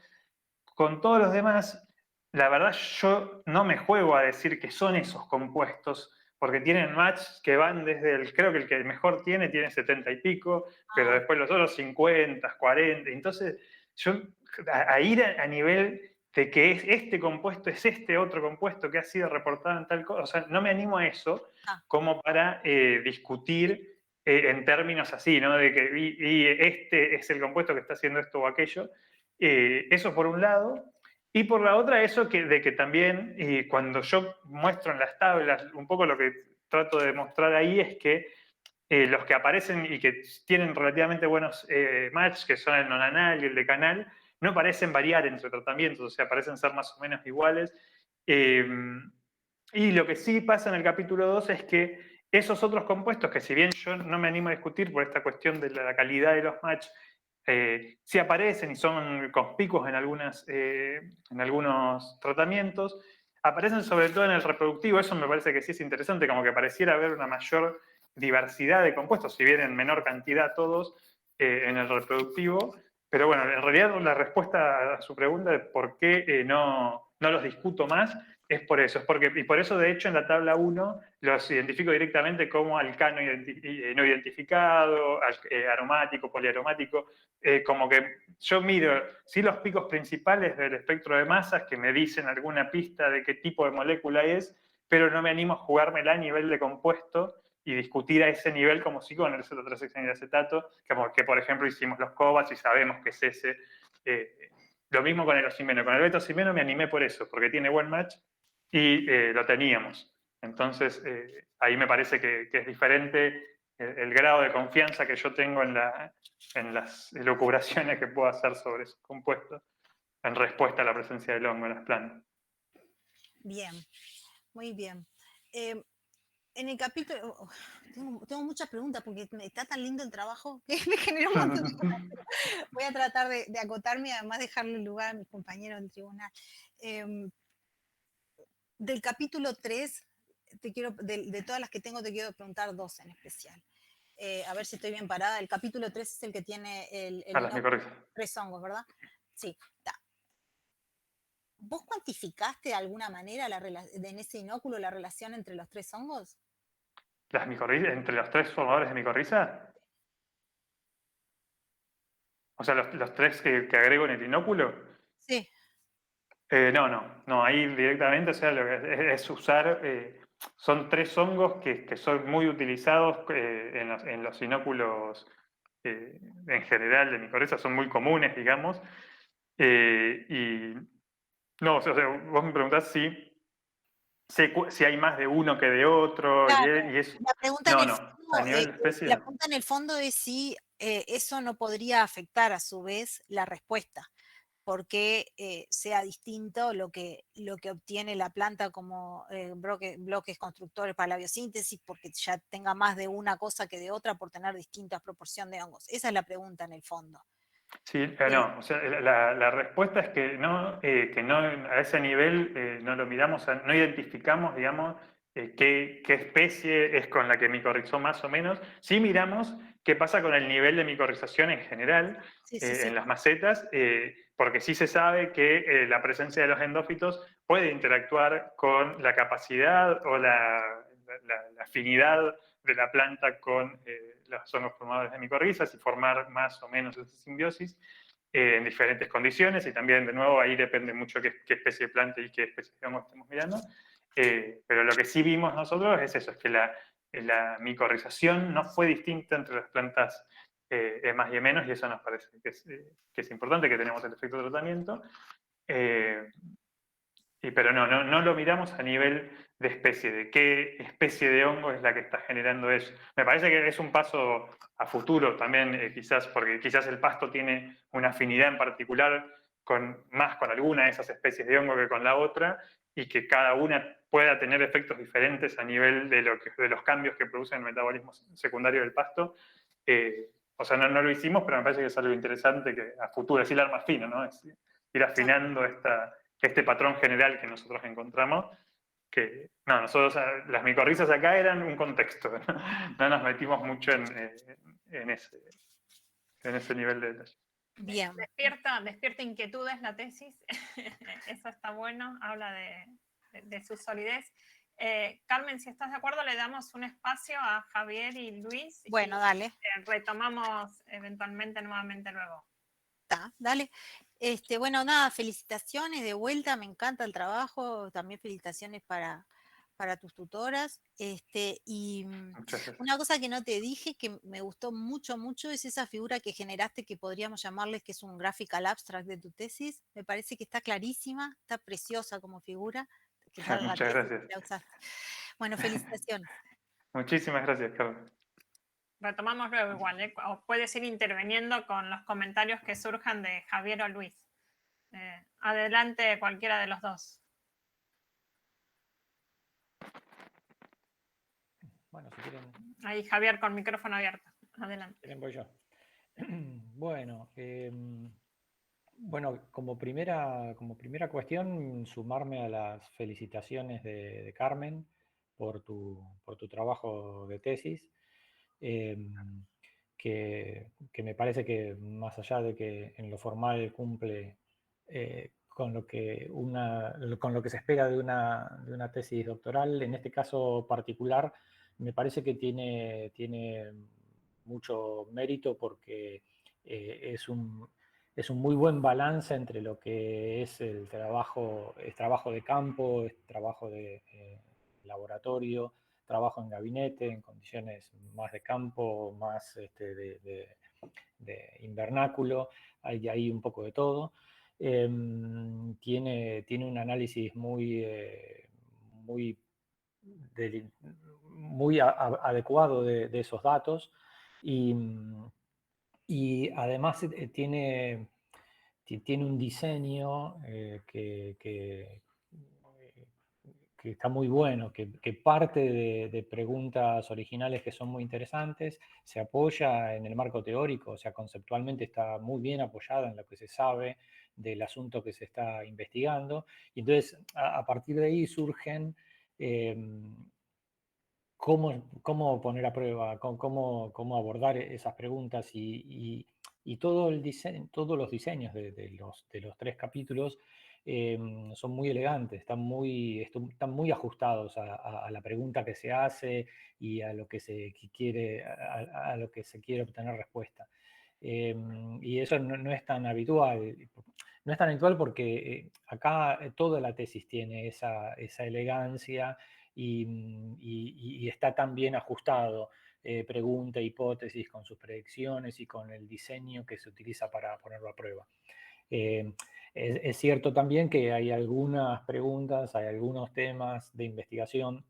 Con todos los demás, la verdad yo no me juego a decir que son esos compuestos, porque tienen match que van desde creo que el que mejor tiene 70 y pico, pero después los otros 50, 40. Entonces, yo a ir a nivel de que este compuesto es este otro compuesto que ha sido reportado en tal cosa, o sea, no me animo a eso como para discutir en términos así, ¿no? De que y este es el compuesto que está haciendo esto o aquello. Eso por un lado. Y por la otra, eso de que también, cuando yo muestro en las tablas, un poco lo que trato de mostrar ahí es que los que aparecen y que tienen relativamente buenos match, que son el nonanal y el decanal, no parecen variar entre tratamientos, o sea, parecen ser más o menos iguales. Y lo que sí pasa en el capítulo 2 es que esos otros compuestos, que si bien yo no me animo a discutir por esta cuestión de la calidad de los match, sí aparecen y son conspicuos en algunos tratamientos, aparecen sobre todo en el reproductivo. Eso me parece que sí es interesante, como que pareciera haber una mayor diversidad de compuestos, si bien en menor cantidad todos, en el reproductivo. Pero bueno, en realidad la respuesta a su pregunta de por qué no los discuto más es por eso. Y por eso, de hecho, en la tabla 1 los identifico directamente como alcano no identificado, aromático, poliaromático. Como que yo miro, sí, los picos principales del espectro de masas que me dicen alguna pista de qué tipo de molécula es, pero no me animo a jugármela a nivel de compuesto y discutir a ese nivel como si con el acetato, que por ejemplo hicimos los COVAS y sabemos que es ese. Lo mismo con el oximeno. Con el beta-oximeno me animé por eso, porque tiene buen match y lo teníamos. Entonces, ahí me parece que es diferente el grado de confianza que yo tengo en las elucubraciones que puedo hacer sobre esos compuestos en respuesta a la presencia del hongo en las plantas. Bien, muy bien. En el capítulo, tengo muchas preguntas porque está tan lindo el trabajo que me generó un montón de cosas. Voy a tratar de acotarme y además dejarle lugar a mis compañeros en tribunal. Del capítulo 3, de todas las que tengo, te quiero preguntar dos en especial. A ver si estoy bien parada. El capítulo 3 es el que tiene A las micorrizas. 3 hongos, ¿verdad? Sí, está. ¿Vos cuantificaste de alguna manera en ese inóculo la relación entre los 3 hongos? ¿Las micorrizas? ¿Entre los 3 formadores de micorriza? O sea, los 3 que agrego en el inóculo. Sí. No, ahí directamente, o sea, lo que es usar, son 3 hongos que son muy utilizados en los inóculos en general de micorriza, son muy comunes, digamos. Y no, o sea, vos me preguntás si hay más de uno que de otro, Claro, y es... la pregunta en No, el no, a fondo, nivel de especie la no. pregunta en el fondo es si eso no podría afectar a su vez la respuesta, porque sea distinto lo que obtiene la planta como bloques constructores para la biosíntesis, porque ya tenga más de una cosa que de otra por tener distintas proporciones de hongos. Esa es la pregunta en el fondo. Sí, no, o sea, la respuesta es que no, a ese nivel no lo miramos, no identificamos, digamos, qué especie es con la que micorrizó más o menos. Sí miramos qué pasa con el nivel de micorrización en general Sí. en las macetas, porque sí se sabe que la presencia de los endófitos puede interactuar con la capacidad o la afinidad de la planta con los hongos formadores de micorrizas y formar más o menos esa simbiosis en diferentes condiciones, y también, de nuevo, ahí depende mucho qué especie de planta y qué especie de hongo estemos mirando. Pero lo que sí vimos nosotros es eso, es que la micorrización no fue distinta entre las plantas E más y E menos, y eso nos parece que es importante, que tenemos el efecto de tratamiento. Pero no lo miramos a nivel de especie, de qué especie de hongo es la que está generando eso. Me parece que es un paso a futuro también, quizás, porque quizás el pasto tiene una afinidad en particular más con alguna de esas especies de hongo que con la otra, y que cada una pueda tener efectos diferentes a nivel de los cambios que produce el metabolismo secundario del pasto. O sea, no lo hicimos, pero me parece que es algo interesante que a futuro, es hilar más fino, ¿no? Es ir afinando este patrón general que nosotros encontramos, que no, nosotros, las micorrizas acá eran un contexto, no nos metimos mucho en ese nivel de detalle. Bien. Despierta inquietudes la tesis, eso está bueno, habla de su solidez. Carmen, si estás de acuerdo, le damos un espacio a Javier y Luis. Bueno, y dale. retomamos eventualmente nuevamente luego. Dale. Bueno, nada, felicitaciones de vuelta, me encanta el trabajo, también felicitaciones para tus tutoras. Y Muchas gracias. una cosa que no te dije, que me gustó mucho, mucho, es esa figura que generaste, que podríamos llamarles que es un graphical abstract de tu tesis. Me parece que está clarísima, está preciosa como figura. Que ya la Muchas tesis gracias. la usaste. Bueno, felicitaciones. Muchísimas gracias, Carlos. Retomamos luego igual, ¿eh? O puedes ir interviniendo con los comentarios que surjan de Javier o Luis. Adelante cualquiera de los dos. Bueno, si quieren... Ahí Javier con micrófono abierto. Adelante. Quieren voy yo. Bueno, bueno, como primera cuestión, sumarme a las felicitaciones de Carmen por tu trabajo de tesis, que me parece que más allá de que en lo formal cumple con lo que se espera de una tesis doctoral, en este caso particular, me parece que tiene mucho mérito porque es un muy buen balance entre lo que es trabajo de campo, es trabajo de laboratorio, trabajo en gabinete, en condiciones más de campo, más de invernáculo, hay un poco de todo. Tiene un análisis muy adecuado de esos datos y además tiene un diseño que está muy bueno, que parte de preguntas originales que son muy interesantes, se apoya en el marco teórico, o sea, conceptualmente está muy bien apoyada en lo que se sabe del asunto que se está investigando, y entonces a partir de ahí surgen cómo poner a prueba, cómo abordar esas preguntas y todo el diseño, todos los diseños de los 3 capítulos son muy elegantes, están muy ajustados a la pregunta que se hace y a lo que se quiere, a lo que se quiere obtener respuesta. Y eso no es tan habitual. No es tan habitual porque acá toda la tesis tiene esa elegancia y está tan bien ajustado, pregunta, hipótesis, con sus predicciones y con el diseño que se utiliza para ponerlo a prueba. Es cierto también que hay algunas preguntas, hay algunos temas de investigación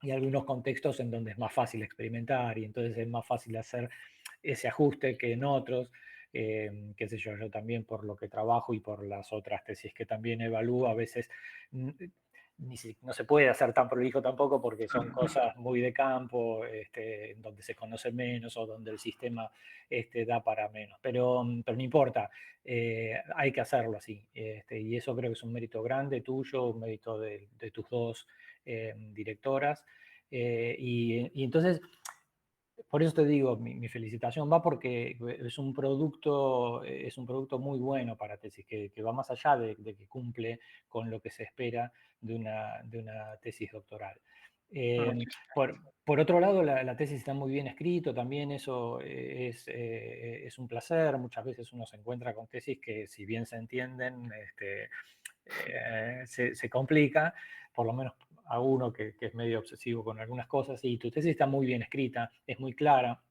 y algunos contextos en donde es más fácil experimentar y entonces es más fácil hacer ese ajuste que en otros. Qué sé yo también por lo que trabajo y por las otras tesis que también evalúo, a veces no se puede hacer tan prolijo tampoco porque son cosas muy de campo, donde se conoce menos o donde el sistema da para menos. Pero no importa, hay que hacerlo así. Y eso creo que es un mérito grande tuyo, un mérito de tus dos directoras. Y entonces, por eso te digo, mi felicitación va porque es un producto muy bueno para tesis, que va más allá de que cumple con lo que se espera de una tesis doctoral. Por otro lado, la tesis está muy bien escrito, también eso es un placer. Muchas veces uno se encuentra con tesis que, si bien se entienden, se complica, por lo menos a uno que es medio obsesivo con algunas cosas, y tu tesis está muy bien escrita, es muy clara,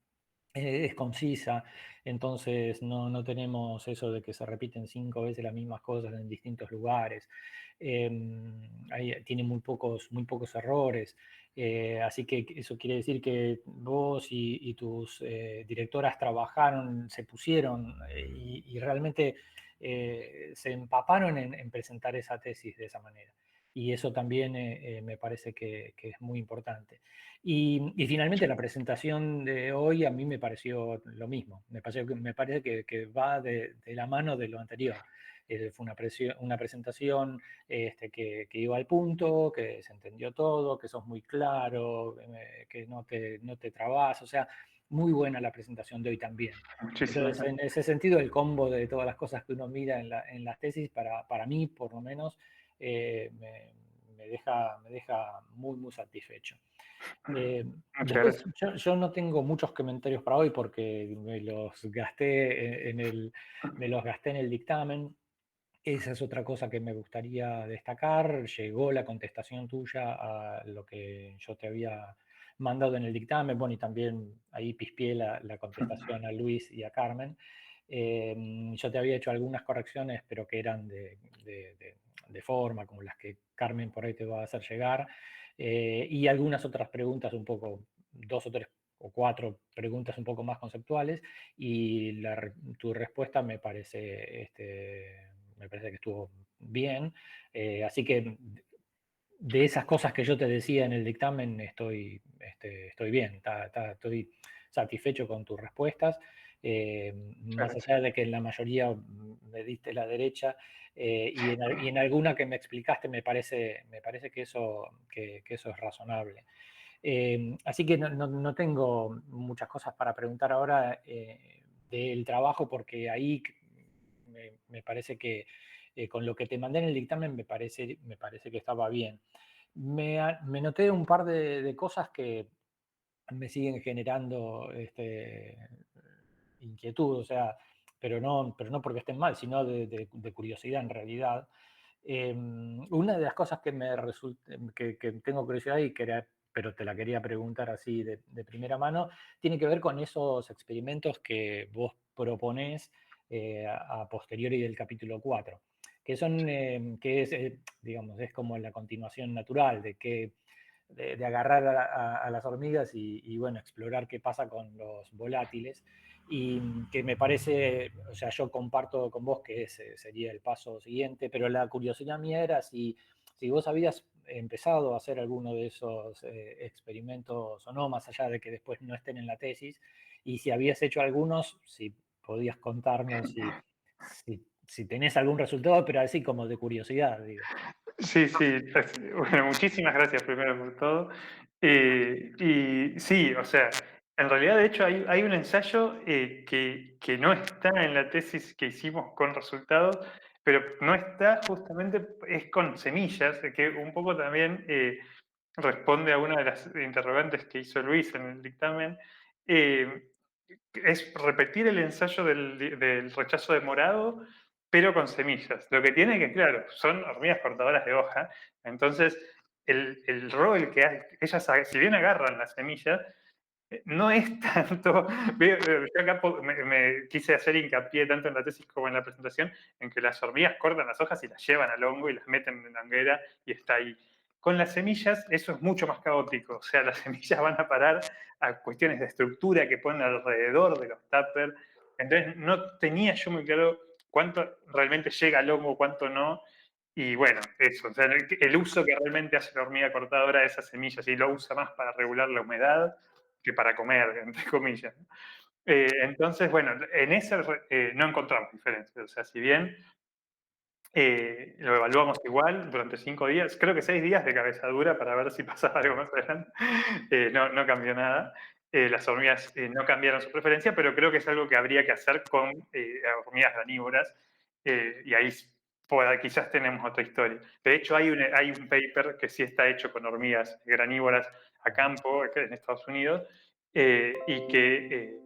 es concisa, entonces no tenemos eso de que se repiten 5 veces las mismas cosas en distintos lugares. Tiene muy pocos errores, así que eso quiere decir que vos y tus directoras trabajaron, se pusieron y realmente se empaparon en presentar esa tesis de esa manera. Y eso también me parece que es muy importante. Y finalmente la presentación de hoy a mí me pareció lo mismo. Me parece que va de la mano de lo anterior. Fue una presentación que iba al punto, que se entendió todo, que sos muy claro, que no te trabas. O sea, muy buena la presentación de hoy también. Entonces, en ese sentido, el combo de todas las cosas que uno mira en las tesis, para mí, por lo menos, me deja muy satisfecho. Después, yo no tengo muchos comentarios para hoy porque me los gasté en el dictamen. Esa es otra cosa que me gustaría destacar. Llegó la contestación tuya a lo que yo te había mandado en el dictamen. Bueno, y también ahí pispié la contestación a Luis y a Carmen. Yo te había hecho algunas correcciones, pero que eran de forma, como las que Carmen por ahí te va a hacer llegar. Y algunas otras preguntas, un poco, 2 o 3 o 4 preguntas un poco más conceptuales y tu respuesta me parece que estuvo bien. Así que de esas cosas que yo te decía en el dictamen estoy bien, estoy satisfecho con tus respuestas. Más allá de que en la mayoría me diste la derecha y en alguna que me explicaste me parece que eso es razonable. Así que no tengo muchas cosas para preguntar ahora del trabajo, porque ahí me parece que con lo que te mandé en el dictamen me parece que estaba bien. Me noté un par de cosas que me siguen generando inquietud, o sea, pero no porque estén mal, sino de curiosidad en realidad. Una de las cosas que que tengo curiosidad pero te la quería preguntar así de primera mano, tiene que ver con esos experimentos que vos proponés a posteriori del capítulo 4, que son, digamos, es como la continuación natural de agarrar a las hormigas y, bueno, explorar qué pasa con los volátiles, y que me parece, o sea, yo comparto con vos que ese sería el paso siguiente, pero la curiosidad mía era si vos habías empezado a hacer alguno de esos experimentos o no, más allá de que después no estén en la tesis, y si habías hecho algunos, si podías contarnos si tenés algún resultado, pero así como de curiosidad, digo. Sí, bueno, muchísimas gracias primero por todo. Y sí, o sea, en realidad de hecho hay un ensayo que no está en la tesis que hicimos con resultados, pero no está justamente, es con semillas, que un poco también responde a una de las interrogantes que hizo Luis en el dictamen. Es repetir el ensayo del rechazo de morado, pero con semillas. Lo que tiene que, claro, son hormigas cortadoras de hoja, entonces el rol que hay, ellas, si bien agarran las semillas, no es tanto, yo acá me quise hacer hincapié tanto en la tesis como en la presentación, en que las hormigas cortan las hojas y las llevan al hongo y las meten en la hoguera y está ahí. Con las semillas eso es mucho más caótico, o sea, las semillas van a parar a cuestiones de estructura que ponen alrededor de los tuppers, entonces no tenía yo muy claro cuánto realmente llega al hongo, cuánto no, y bueno, eso, o sea, el uso que realmente hace la hormiga cortadora de esas semillas, y lo usa más para regular la humedad que para comer, entre comillas. Entonces, bueno, en ese no encontramos diferencias, o sea, si bien lo evaluamos igual durante 5 días, creo que 6 días de cabeza dura para ver si pasaba algo más adelante. No cambió nada. Las hormigas no cambiaron su preferencia, pero creo que es algo que habría que hacer con hormigas granívoras. Y ahí quizás tenemos otra historia. De hecho, hay un paper que sí está hecho con hormigas granívoras a campo en Estados Unidos y que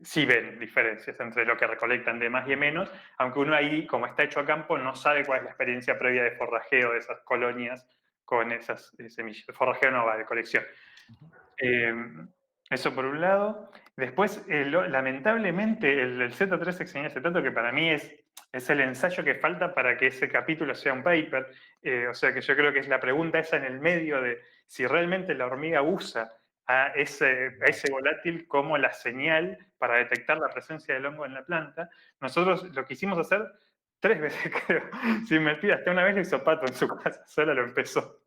sí ven diferencias entre lo que recolectan de más y de menos, aunque uno ahí, como está hecho a campo, no sabe cuál es la experiencia previa de forrajeo de esas colonias con esas semillas. Forrajeo no va, de colección. Eso por un lado. Después, lamentablemente, el Z3 hexeniacetato, que para mí es el ensayo que falta para que ese capítulo sea un paper, o sea que yo creo que es la pregunta esa en el medio de si realmente la hormiga usa a ese volátil como la señal para detectar la presencia del hongo en la planta. Nosotros lo quisimos hacer 3 veces, creo. Si me olvido, hasta una vez lo hizo Pato en su casa, sola lo empezó.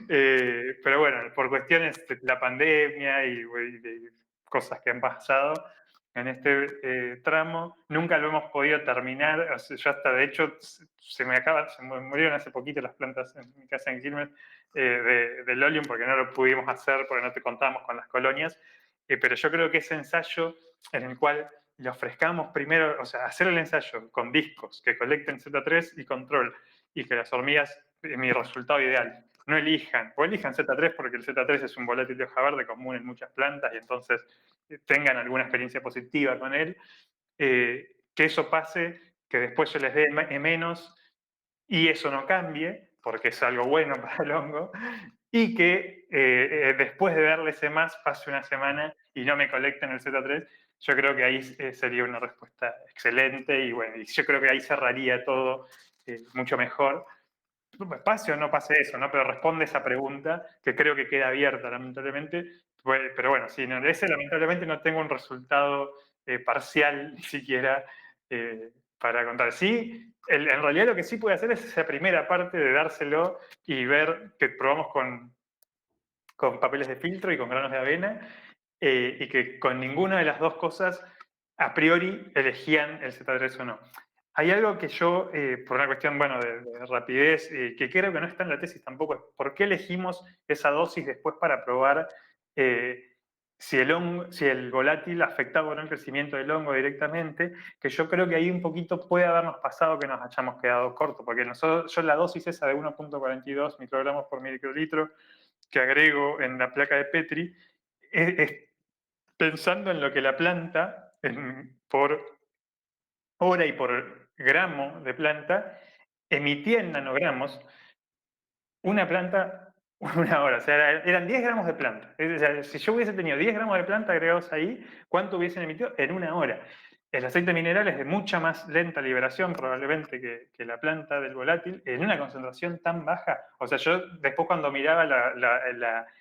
Pero bueno, por cuestiones de la pandemia y de cosas que han pasado en este tramo, nunca lo hemos podido terminar. O sea, yo hasta, de hecho, se me murieron hace poquito las plantas en mi casa en Quilmes de Lolium porque no lo pudimos hacer, porque no te contábamos con las colonias. Pero yo creo que ese ensayo en el cual le ofrezcamos primero, o sea, hacer el ensayo con discos que colecten Z3 y control, y que las hormigas, mi resultado ideal, no elijan, o elijan Z3 porque el Z3 es un volátil de hoja verde común en muchas plantas y entonces tengan alguna experiencia positiva con él, que eso pase, que después se les dé menos y eso no cambie, porque es algo bueno para el hongo, y que después de darle ese más pase una semana y no me colecten el Z3, yo creo que ahí sería una respuesta excelente y bueno, y yo creo que ahí cerraría todo mucho mejor. pase o no pase eso, ¿no? Pero responde esa pregunta que creo que queda abierta, lamentablemente. Pero bueno, sí, no, ese lamentablemente no tengo un resultado parcial ni siquiera para contar. Sí, en realidad lo que sí puede hacer es esa primera parte de dárselo y ver que probamos con papeles de filtro y con granos de avena, y que con ninguna de las dos cosas a priori elegían el Z3 o no. Hay algo que yo, por una cuestión bueno, de rapidez, que creo que no está en la tesis tampoco, es por qué elegimos esa dosis después para probar si el volátil afectaba o no el crecimiento del hongo directamente, que yo creo que ahí un poquito puede habernos pasado que nos hayamos quedado cortos, porque yo la dosis esa de 1,42 microgramos por microlitro que agrego en la placa de Petri, es pensando en lo que la planta, por hora y por gramo de planta, emitía en nanogramos una planta una hora. O sea, eran 10 gramos de planta. O sea, si yo hubiese tenido 10 gramos de planta agregados ahí, ¿cuánto hubiesen emitido? En una hora. El aceite mineral es de mucha más lenta liberación probablemente que la planta del volátil en una concentración tan baja. O sea, yo después cuando miraba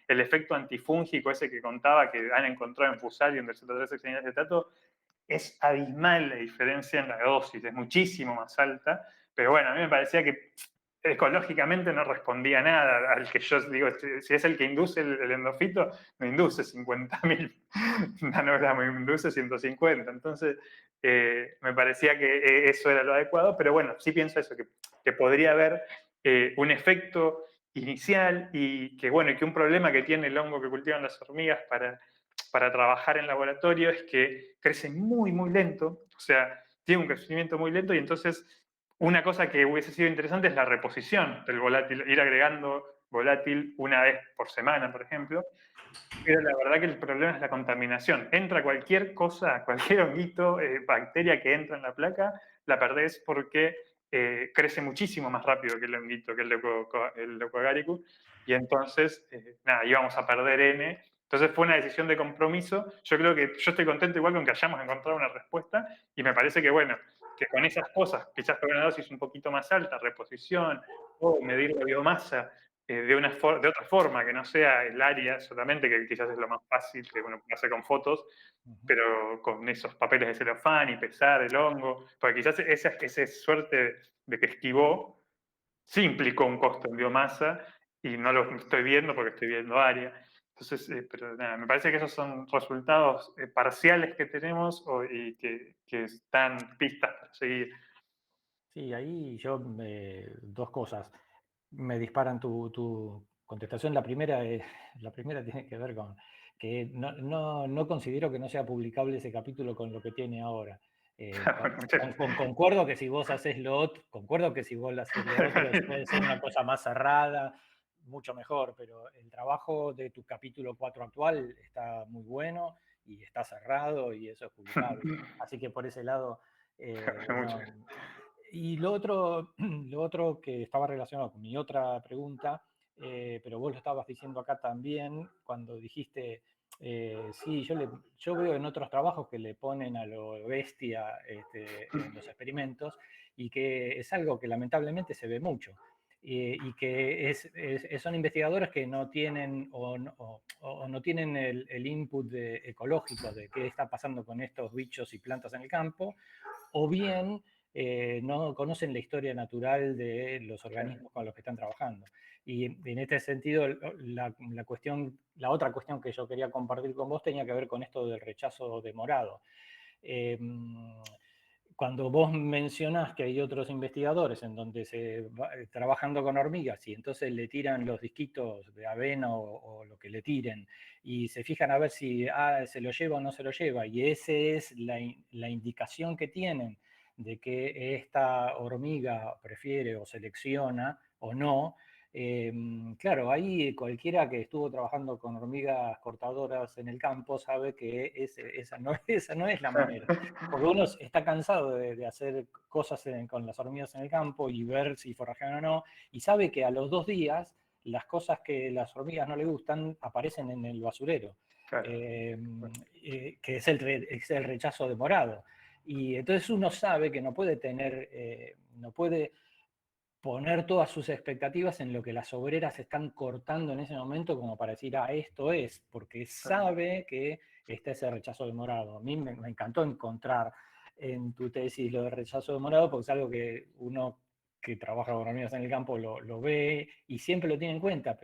el efecto antifúngico ese que contaba que han encontrado en Fusarium del Z3-hexaenilacetato, es abismal la diferencia en la dosis, es muchísimo más alta, pero bueno, a mí me parecía que ecológicamente no respondía nada al que yo digo, si es el que induce el endofito, no induce 50.000 nanogramos, induce 150. Entonces, me parecía que eso era lo adecuado, pero bueno, sí pienso eso, que podría haber un efecto inicial y que, bueno, y que un problema que tiene el hongo que cultivan las hormigas para trabajar en laboratorio es que crece muy, muy lento, o sea, tiene un crecimiento muy lento y entonces una cosa que hubiese sido interesante es la reposición del volátil, ir agregando volátil una vez por semana, por ejemplo, pero la verdad que el problema es la contaminación. Entra cualquier cosa, cualquier honguito, bacteria que entra en la placa, la perdés porque crece muchísimo más rápido que el honguito, que el Leucoagaricus, y entonces, nada, íbamos a perder N. Entonces fue una decisión de compromiso. Yo creo que yo estoy contento igual con que hayamos encontrado una respuesta, y me parece que, bueno, que con esas cosas, quizás con una dosis un poquito más alta, reposición, o medir la biomasa, de otra forma, que no sea el área solamente, que quizás es lo más fácil que uno puede hacer con fotos, pero con esos papeles de celofán y pesar el hongo, porque quizás esa suerte de que esquivó sí implicó un costo en biomasa y no lo estoy viendo porque estoy viendo área. Entonces, pero nada, me parece que esos son resultados parciales que tenemos y que están pistas para seguir. Sí, ahí yo, dos cosas me disparan tu contestación. La primera tiene que ver con que no considero que no sea publicable ese capítulo con lo que tiene ahora. Concuerdo que si vos haces concuerdo que si vos haces lo otro puede ser una cosa más cerrada, mucho mejor, pero el trabajo de tu capítulo 4 actual está muy bueno y está cerrado y eso es publicable. Así que por ese lado... Y lo otro que estaba relacionado con mi otra pregunta, pero vos lo estabas diciendo acá también, cuando dijiste, sí, yo veo en otros trabajos que le ponen a lo bestia en los experimentos, y que es algo que lamentablemente se ve mucho. Y que son investigadores que no tienen o no tienen el input ecológico de qué está pasando con estos bichos y plantas en el campo, o bien no conocen la historia natural de los organismos con los que están trabajando. Y en este sentido, la otra cuestión que yo quería compartir con vos tenía que ver con esto del rechazo demorado. Cuando vos mencionás que hay otros investigadores en donde trabajando con hormigas y entonces le tiran los disquitos de avena o lo que le tiren y se fijan a ver si se lo lleva o no se lo lleva, y esa es la indicación que tienen de que esta hormiga prefiere o selecciona o no, claro, ahí cualquiera que estuvo trabajando con hormigas cortadoras en el campo sabe que esa no es la manera. Porque uno está cansado de hacer cosas con las hormigas en el campo y ver si forrajean o no, y sabe que a los 2 días las cosas que las hormigas no le gustan aparecen en el basurero, Claro. Que es el rechazo demorado. Y entonces uno sabe que no puede poner todas sus expectativas en lo que las obreras están cortando en ese momento como para decir, esto es, porque sabe que está ese rechazo demorado. A mí me encantó encontrar en tu tesis lo de rechazo demorado, porque es algo que uno que trabaja con hormigas en el campo lo ve y siempre lo tiene en cuenta,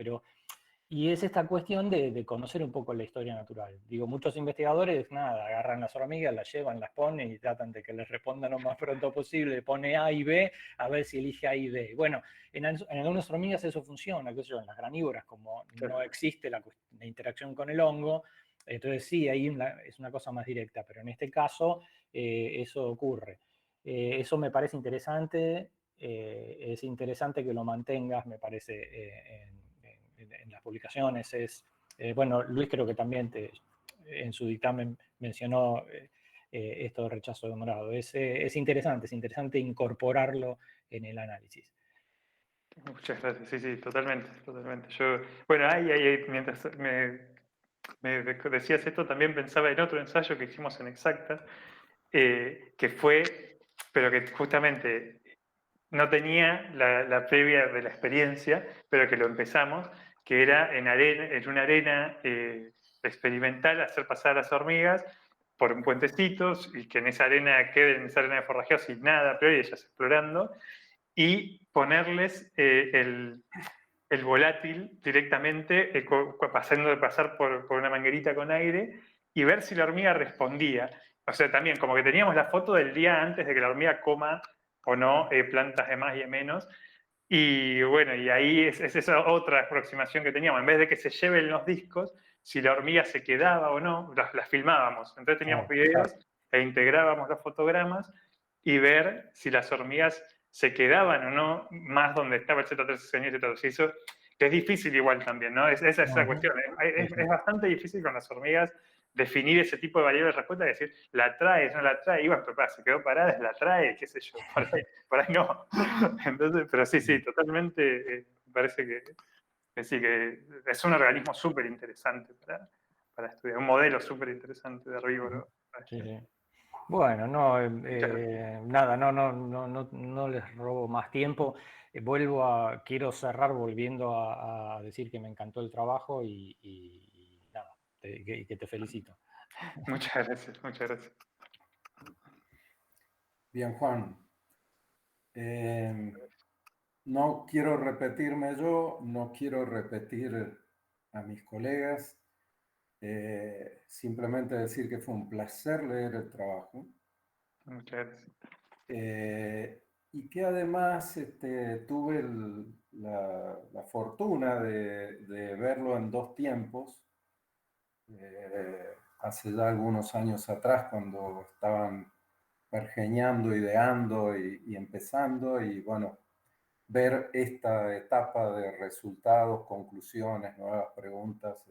y es esta cuestión de conocer un poco la historia natural. Digo, muchos investigadores, nada, agarran las hormigas, las llevan, las ponen y tratan de que les respondan lo más pronto posible. Pone A y B, a ver si elige A y B. Bueno, en algunas hormigas eso funciona, qué sé yo, en las granívoras, como no existe la interacción con el hongo, entonces sí, ahí es una cosa más directa, pero en este caso eso ocurre. Eso me parece interesante, es interesante que lo mantengas, me parece, en las publicaciones. Bueno, Luis creo que también en su dictamen mencionó esto de rechazo demorado. Es interesante incorporarlo en el análisis. Muchas gracias, sí, totalmente. Yo, bueno, mientras me decías esto, también pensaba en otro ensayo que hicimos en Exacta, que fue, pero que justamente no tenía la previa de la experiencia, pero que lo empezamos, que era en una arena experimental, hacer pasar a las hormigas por un puentecito y que en esa arena queden en esa arena de forrajeo sin nada a priori, ellas explorando, y ponerles el volátil directamente, pasando de pasar por una manguerita con aire, y ver si la hormiga respondía. O sea, también como que teníamos la foto del día antes de que la hormiga coma o no plantas de más y de menos. Y bueno, y ahí es esa otra aproximación que teníamos. En vez de que se lleven los discos, si la hormiga se quedaba o no, las filmábamos. Entonces teníamos videos e integrábamos los fotogramas y ver si las hormigas se quedaban o no más donde estaba el Z3 y el Z2. Y eso que es difícil igual también, ¿no? Esa es la cuestión. Es bastante difícil con las hormigas definir ese tipo de variable de respuesta y decir, la trae, no la trae, y bueno, pero se quedó parada, la trae, qué sé yo, por ahí no. Entonces, pero sí, totalmente, me parece que sí, que es un organismo súper interesante para estudiar, un modelo súper interesante de herbívoro. Sí. Bueno, nada, no les robo más tiempo. Quiero cerrar volviendo a decir que me encantó el trabajo y nada, que te felicito. Muchas gracias. Bien, Juan. No quiero repetirme yo, no quiero repetir a mis colegas. Simplemente decir que fue un placer leer el trabajo. Muchas gracias. Y que además tuve la fortuna de verlo en dos tiempos. Hace ya algunos años atrás, cuando estaban pergeñando, ideando y empezando, y bueno, ver esta etapa de resultados, conclusiones, nuevas preguntas,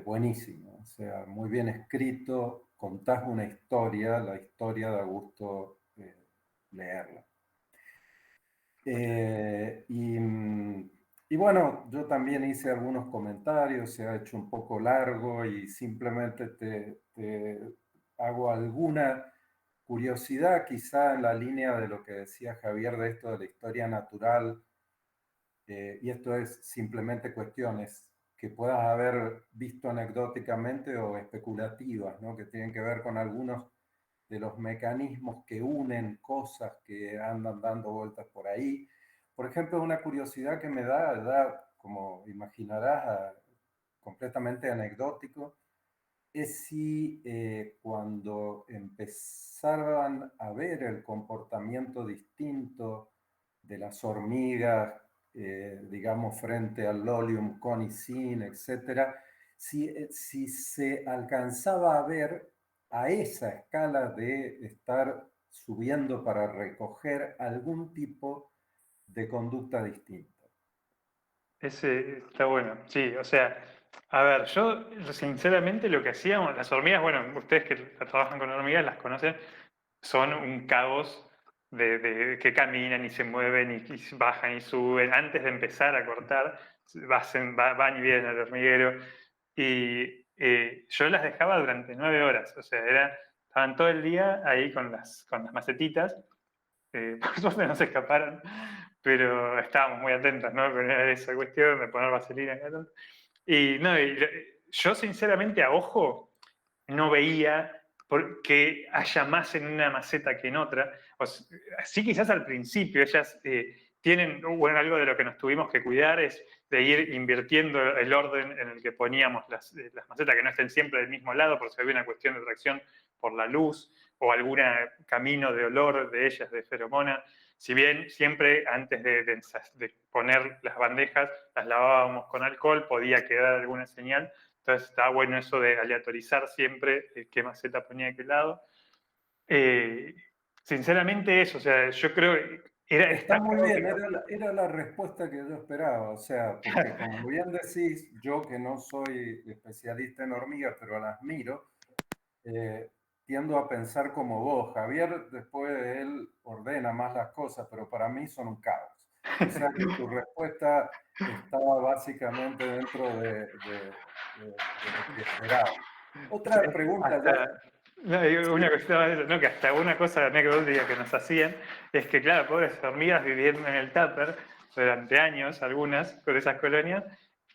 buenísimo. O sea, muy bien escrito, contás una historia, la historia da gusto leerla. Y bueno, yo también hice algunos comentarios, se ha hecho un poco largo y simplemente te hago alguna curiosidad, quizá en la línea de lo que decía Javier de esto de la historia natural, y esto es simplemente cuestiones que puedas haber visto anecdóticamente o especulativas, ¿no? Que tienen que ver con algunos de los mecanismos que unen cosas que andan dando vueltas por ahí. Por ejemplo, una curiosidad que me da como imaginarás, completamente anecdótico, es si cuando empezaban a ver el comportamiento distinto de las hormigas, digamos, frente al Lolium conicin, etcétera, si se alcanzaba a ver a esa escala de estar subiendo para recoger algún tipo de conducta distinta. Ese está bueno, sí, o sea, a ver, yo sinceramente lo que hacíamos, las hormigas, bueno, ustedes que trabajan con hormigas las conocen, son un caos que caminan y se mueven y bajan y suben. Antes de empezar a cortar, van y vienen al hormiguero. Y yo las dejaba durante 9 horas, o sea, estaban todo el día ahí con las macetitas, por suerte no se escaparon, pero estábamos muy atentos, ¿no? Con esa cuestión de poner vaselina acá. Y no, yo sinceramente a ojo no veía que haya más en una maceta que en otra. Sí, quizás al principio ellas tienen, bueno, algo de lo que nos tuvimos que cuidar es de ir invirtiendo el orden en el que poníamos las macetas, que no estén siempre del mismo lado, por si había una cuestión de atracción por la luz o algún camino de olor de ellas, de feromona. Si bien siempre antes de poner las bandejas las lavábamos con alcohol, podía quedar alguna señal. Entonces está bueno eso de aleatorizar siempre qué maceta ponía de qué lado. Sinceramente eso, o sea, yo creo que Está muy bien, era la respuesta que yo esperaba, o sea, porque como bien decís, yo que no soy especialista en hormigas, pero las miro, tiendo a pensar como vos. Javier, después de él, ordena más las cosas, pero para mí son un caos. O sea que tu respuesta estaba básicamente dentro de lo que esperaba. Otra pregunta. Una cuestión, ¿no? Que hasta una cosa anecdótica que nos hacían es que, claro, pobres hormigas viviendo en el tupper durante años, algunas, con esas colonias,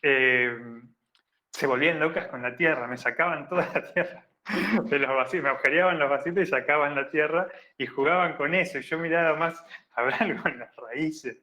se volvían locas con la tierra, me sacaban toda la tierra de los vasitos, me agujereaban los vasitos y sacaban la tierra y jugaban con eso. Y yo miraba más, habrá algo en las raíces,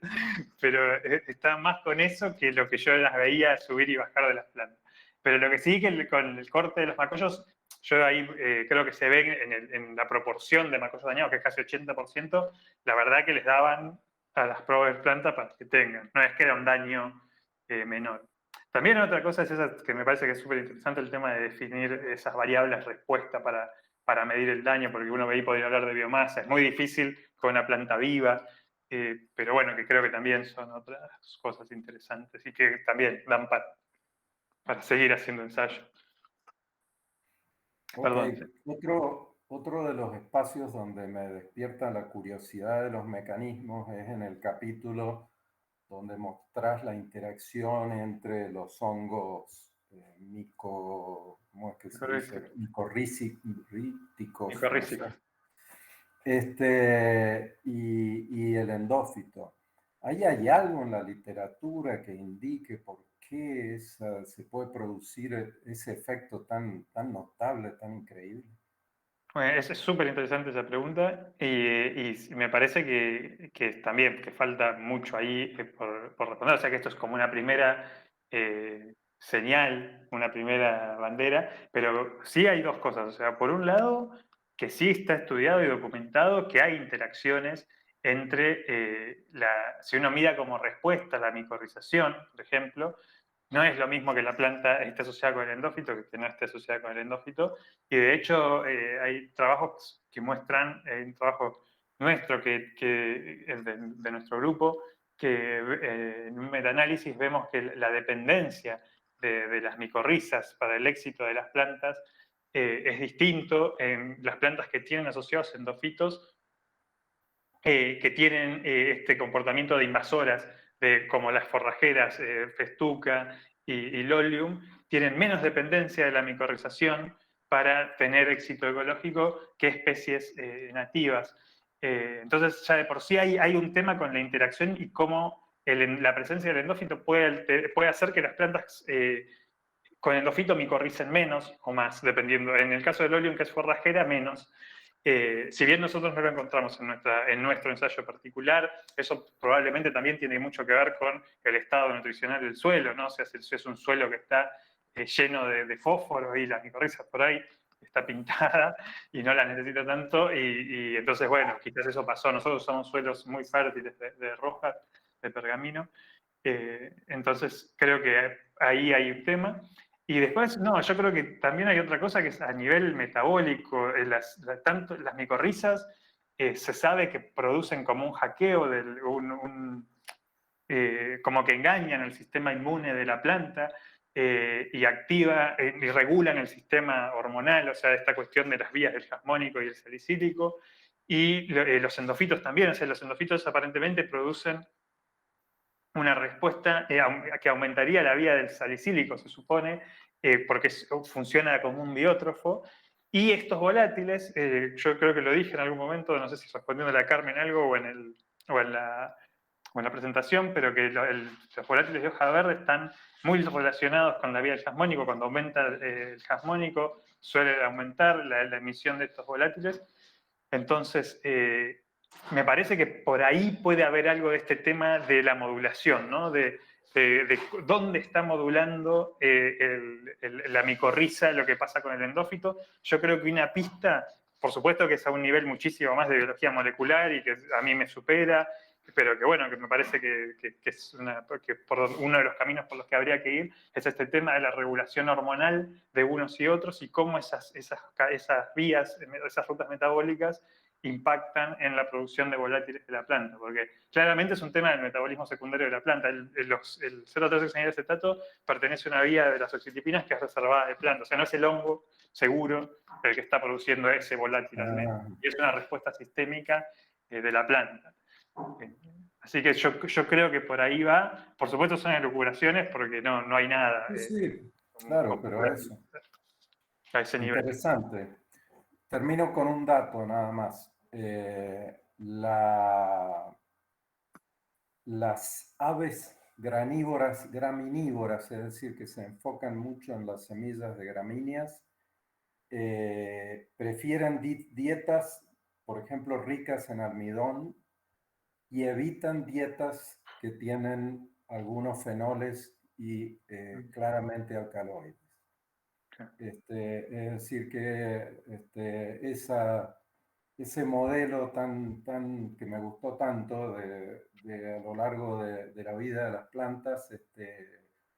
pero estaba más con eso que lo que yo las veía subir y bajar de las plantas. Pero lo que sí que con el corte de los macollos, yo ahí creo que se ve en la proporción de macollos dañados, que es casi 80%, la verdad que les daban a las pruebas de planta para que tengan. No es que era un daño menor. También otra cosa es esa que me parece que es súper interesante, el tema de definir esas variables respuesta para medir el daño, porque uno ahí podría hablar de biomasa. Es muy difícil con una planta viva, pero bueno, que creo que también son otras cosas interesantes y que también dan para seguir haciendo ensayos. Okay. Perdón. Otro de los espacios donde me despierta la curiosidad de los mecanismos es en el capítulo donde mostrás la interacción entre los hongos micorríticos, y el endófito. ¿Hay algo en la literatura que indique por qué se puede producir ese efecto tan notable, tan increíble? Bueno, es súper interesante esa pregunta y me parece que también que falta mucho ahí por responder. O sea que esto es como una primera señal, una primera bandera, pero sí hay dos cosas. O sea, por un lado, que sí está estudiado y documentado que hay interacciones entre si uno mira como respuesta a la micorrización, por ejemplo, no es lo mismo que la planta esté asociada con el endófito que no esté asociada con el endófito. Y de hecho hay trabajos que muestran, un trabajo nuestro que es de nuestro grupo, que en un metaanálisis vemos que la dependencia de las micorrizas para el éxito de las plantas es distinto en las plantas que tienen asociados endofitos que tienen este comportamiento de invasoras, como las forrajeras festuca y lolium, tienen menos dependencia de la micorrización para tener éxito ecológico que especies nativas. Entonces ya de por sí hay un tema con la interacción y cómo la presencia del endófito puede hacer que las plantas con endófito micorricen menos o más, dependiendo. En el caso del lolium, que es forrajera, menos. Si bien nosotros no lo encontramos en nuestro ensayo particular, eso probablemente también tiene mucho que ver con el estado nutricional del suelo, ¿no? O sea, si es un suelo que está lleno de fósforo y la micorriza por ahí está pintada y no la necesita tanto, y entonces, bueno, quizás eso pasó. Nosotros somos suelos muy fértiles de rojas, de pergamino, entonces creo que ahí hay un tema. Y después, no, yo creo que también hay otra cosa que es a nivel metabólico. Tanto las micorrizas se sabe que producen como un hackeo, como que engañan el sistema inmune de la planta y y regulan el sistema hormonal, o sea, esta cuestión de las vías del jasmónico y el salicílico. Y los endofitos también, o sea, los endofitos aparentemente producen una respuesta que aumentaría la vía del salicílico, se supone, porque funciona como un biótrofo, Y estos volátiles, yo creo que lo dije en algún momento, no sé si respondiendo a Carmen algo o en la presentación, pero que los volátiles de hoja verde están muy relacionados con la vía del jasmónico. Cuando aumenta el jasmónico, suele aumentar la emisión de estos volátiles. Entonces, me parece que por ahí puede haber algo de este tema de la modulación, ¿no? De dónde está modulando la micorriza, lo que pasa con el endófito. Yo creo que una pista, por supuesto que es a un nivel muchísimo más de biología molecular y que a mí me supera, pero que bueno, que me parece que por uno de los caminos por los que habría que ir es este tema de la regulación hormonal de unos y otros y cómo esas vías, esas rutas metabólicas impactan en la producción de volátiles de la planta, porque claramente es un tema del metabolismo secundario de la planta. El 0,3-hexanilacetato pertenece a una vía de las oxitipinas que es reservada de planta, o sea, no es el hongo seguro el que está produciendo ese volátil al menos, y es una respuesta sistémica de la planta. Así que yo creo que por ahí va. Por supuesto son elucubraciones porque no hay nada. Sí, claro, pero eso. A ese nivel. Interesante. Termino con un dato nada más. Las aves graminívoras, es decir, que se enfocan mucho en las semillas de gramíneas, prefieren dietas, por ejemplo, ricas en almidón y evitan dietas que tienen algunos fenoles y claramente alcaloides. Es decir, que ese modelo que me gustó tanto a lo largo de la vida de las plantas,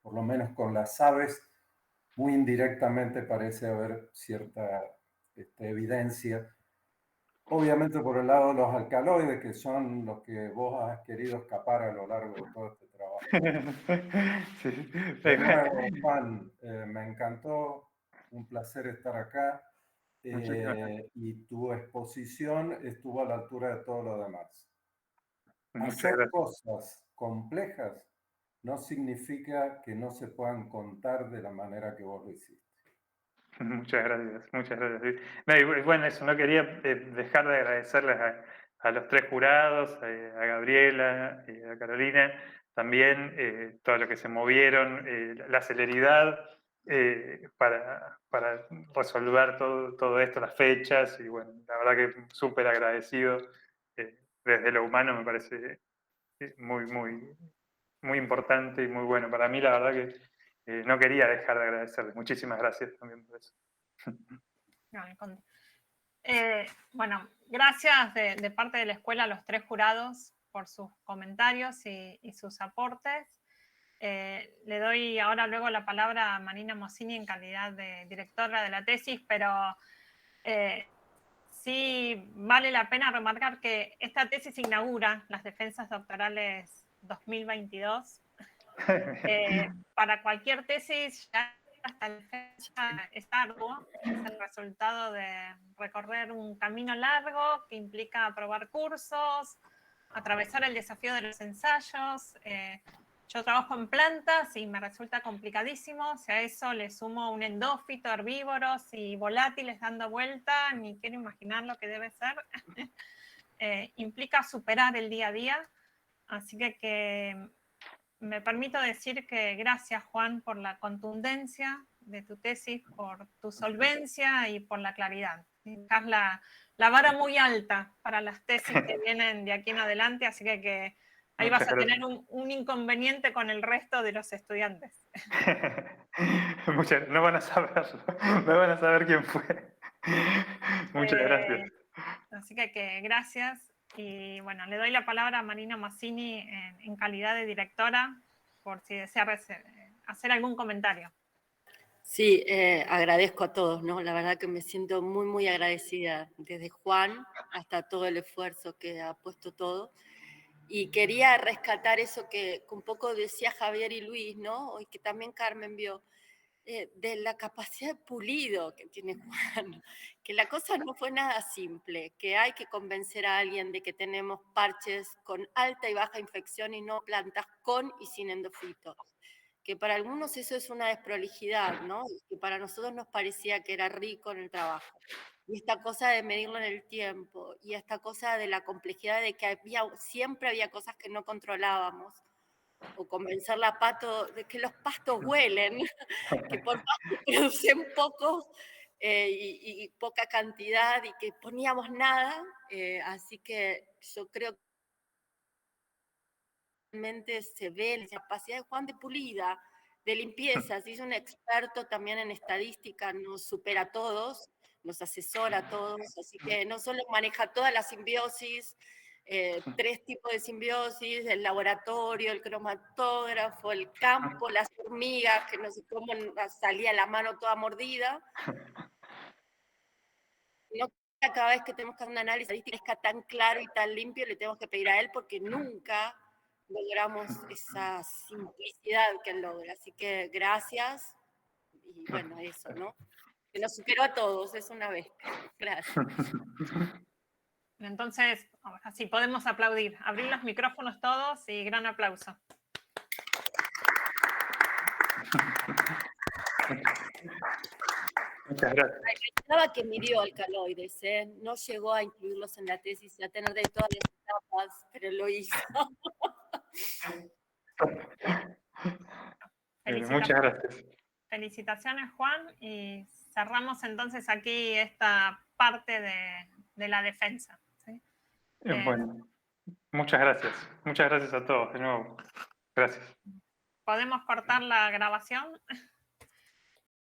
por lo menos con las aves, muy indirectamente parece haber cierta evidencia. Obviamente por el lado de los alcaloides, que son los que vos has querido escapar a lo largo de todo este trabajo. Sí. De nuevo, Juan, me encantó, un placer estar acá. Y tu exposición estuvo a la altura de todo lo demás. Hacer cosas complejas no significa que no se puedan contar de la manera que vos lo hiciste. Muchas gracias, muchas gracias. No, y bueno, eso, no quería dejar de agradecerles a los tres jurados, a Gabriela y a Carolina, también todo lo que se movieron, la celeridad para resolver todo esto, las fechas, y bueno, la verdad que súper agradecido. Desde lo humano me parece muy importante y muy bueno. Para mí, la verdad que no quería dejar de agradecerles. Muchísimas gracias también por eso. Bueno, gracias de parte de la escuela a los tres jurados por sus comentarios y sus aportes. Le doy ahora luego la palabra a Marina Mossini en calidad de directora de la tesis, pero sí vale la pena remarcar que esta tesis inaugura las defensas doctorales 2022. Para cualquier tesis, ya hasta la fecha es arduo, es el resultado de recorrer un camino largo que implica aprobar cursos, atravesar el desafío de los ensayos. Yo trabajo en plantas y me resulta complicadísimo. Si a eso le sumo un endófito, herbívoros y volátiles dando vuelta, ni quiero imaginar lo que debe ser. Implica superar el día a día. Así que me permito decir que gracias, Juan, por la contundencia de tu tesis, por tu solvencia y por la claridad. Dejas la vara muy alta para las tesis que vienen de aquí en adelante, así que ahí vas a tener un inconveniente con el resto de los estudiantes. No van a saberlo, no van a saber quién fue. Muchas gracias. Así que gracias. Y bueno, le doy la palabra a Marina Mossini en calidad de directora, por si desea hacer algún comentario. Sí, agradezco a todos, ¿no? La verdad que me siento muy, muy agradecida, desde Juan hasta todo el esfuerzo que ha puesto todo. Y quería rescatar eso que un poco decía Javier y Luis, ¿no? Y que también Carmen vio, de la capacidad de pulido que tiene Juan, que la cosa no fue nada simple, que hay que convencer a alguien de que tenemos parches con alta y baja infección y no plantas con y sin endófitos. que para algunos eso es una desprolijidad, ¿no? Y que para nosotros nos parecía que era rico en el trabajo. Y esta cosa de medirlo en el tiempo, y esta cosa de la complejidad de que siempre había cosas que no controlábamos, o convencer la pato de que los pastos huelen, que por más que producen poco y poca cantidad y que poníamos nada, así que yo creo que realmente se ve la capacidad de Juan de Pulida, de limpieza, se hizo un experto también en estadística, nos supera a todos, nos asesora a todos, así que no solo maneja toda la simbiosis, 3 tipos de simbiosis, el laboratorio, el cromatógrafo, el campo, las hormigas, que no sé cómo salía la mano toda mordida. No, cada vez que tenemos que hacer un análisis estadístico tan claro y tan limpio, le tenemos que pedir a él porque nunca logramos esa simplicidad que él logra. Así que gracias. Y bueno, eso, ¿no? Que nos superó a todos, es una bestia. Gracias. Entonces, ahora sí, podemos aplaudir. Abrir los micrófonos todos y gran aplauso. Muchas gracias. Pensaba que midió alcaloides, ¿eh? No llegó a incluirlos en la tesis y a tener de todas las etapas, pero lo hizo. Muchas gracias. Felicitaciones, Juan, y cerramos entonces aquí esta parte de la defensa. ¿Sí? Bueno, muchas gracias. Muchas gracias a todos de nuevo. Gracias. ¿Podemos cortar la grabación?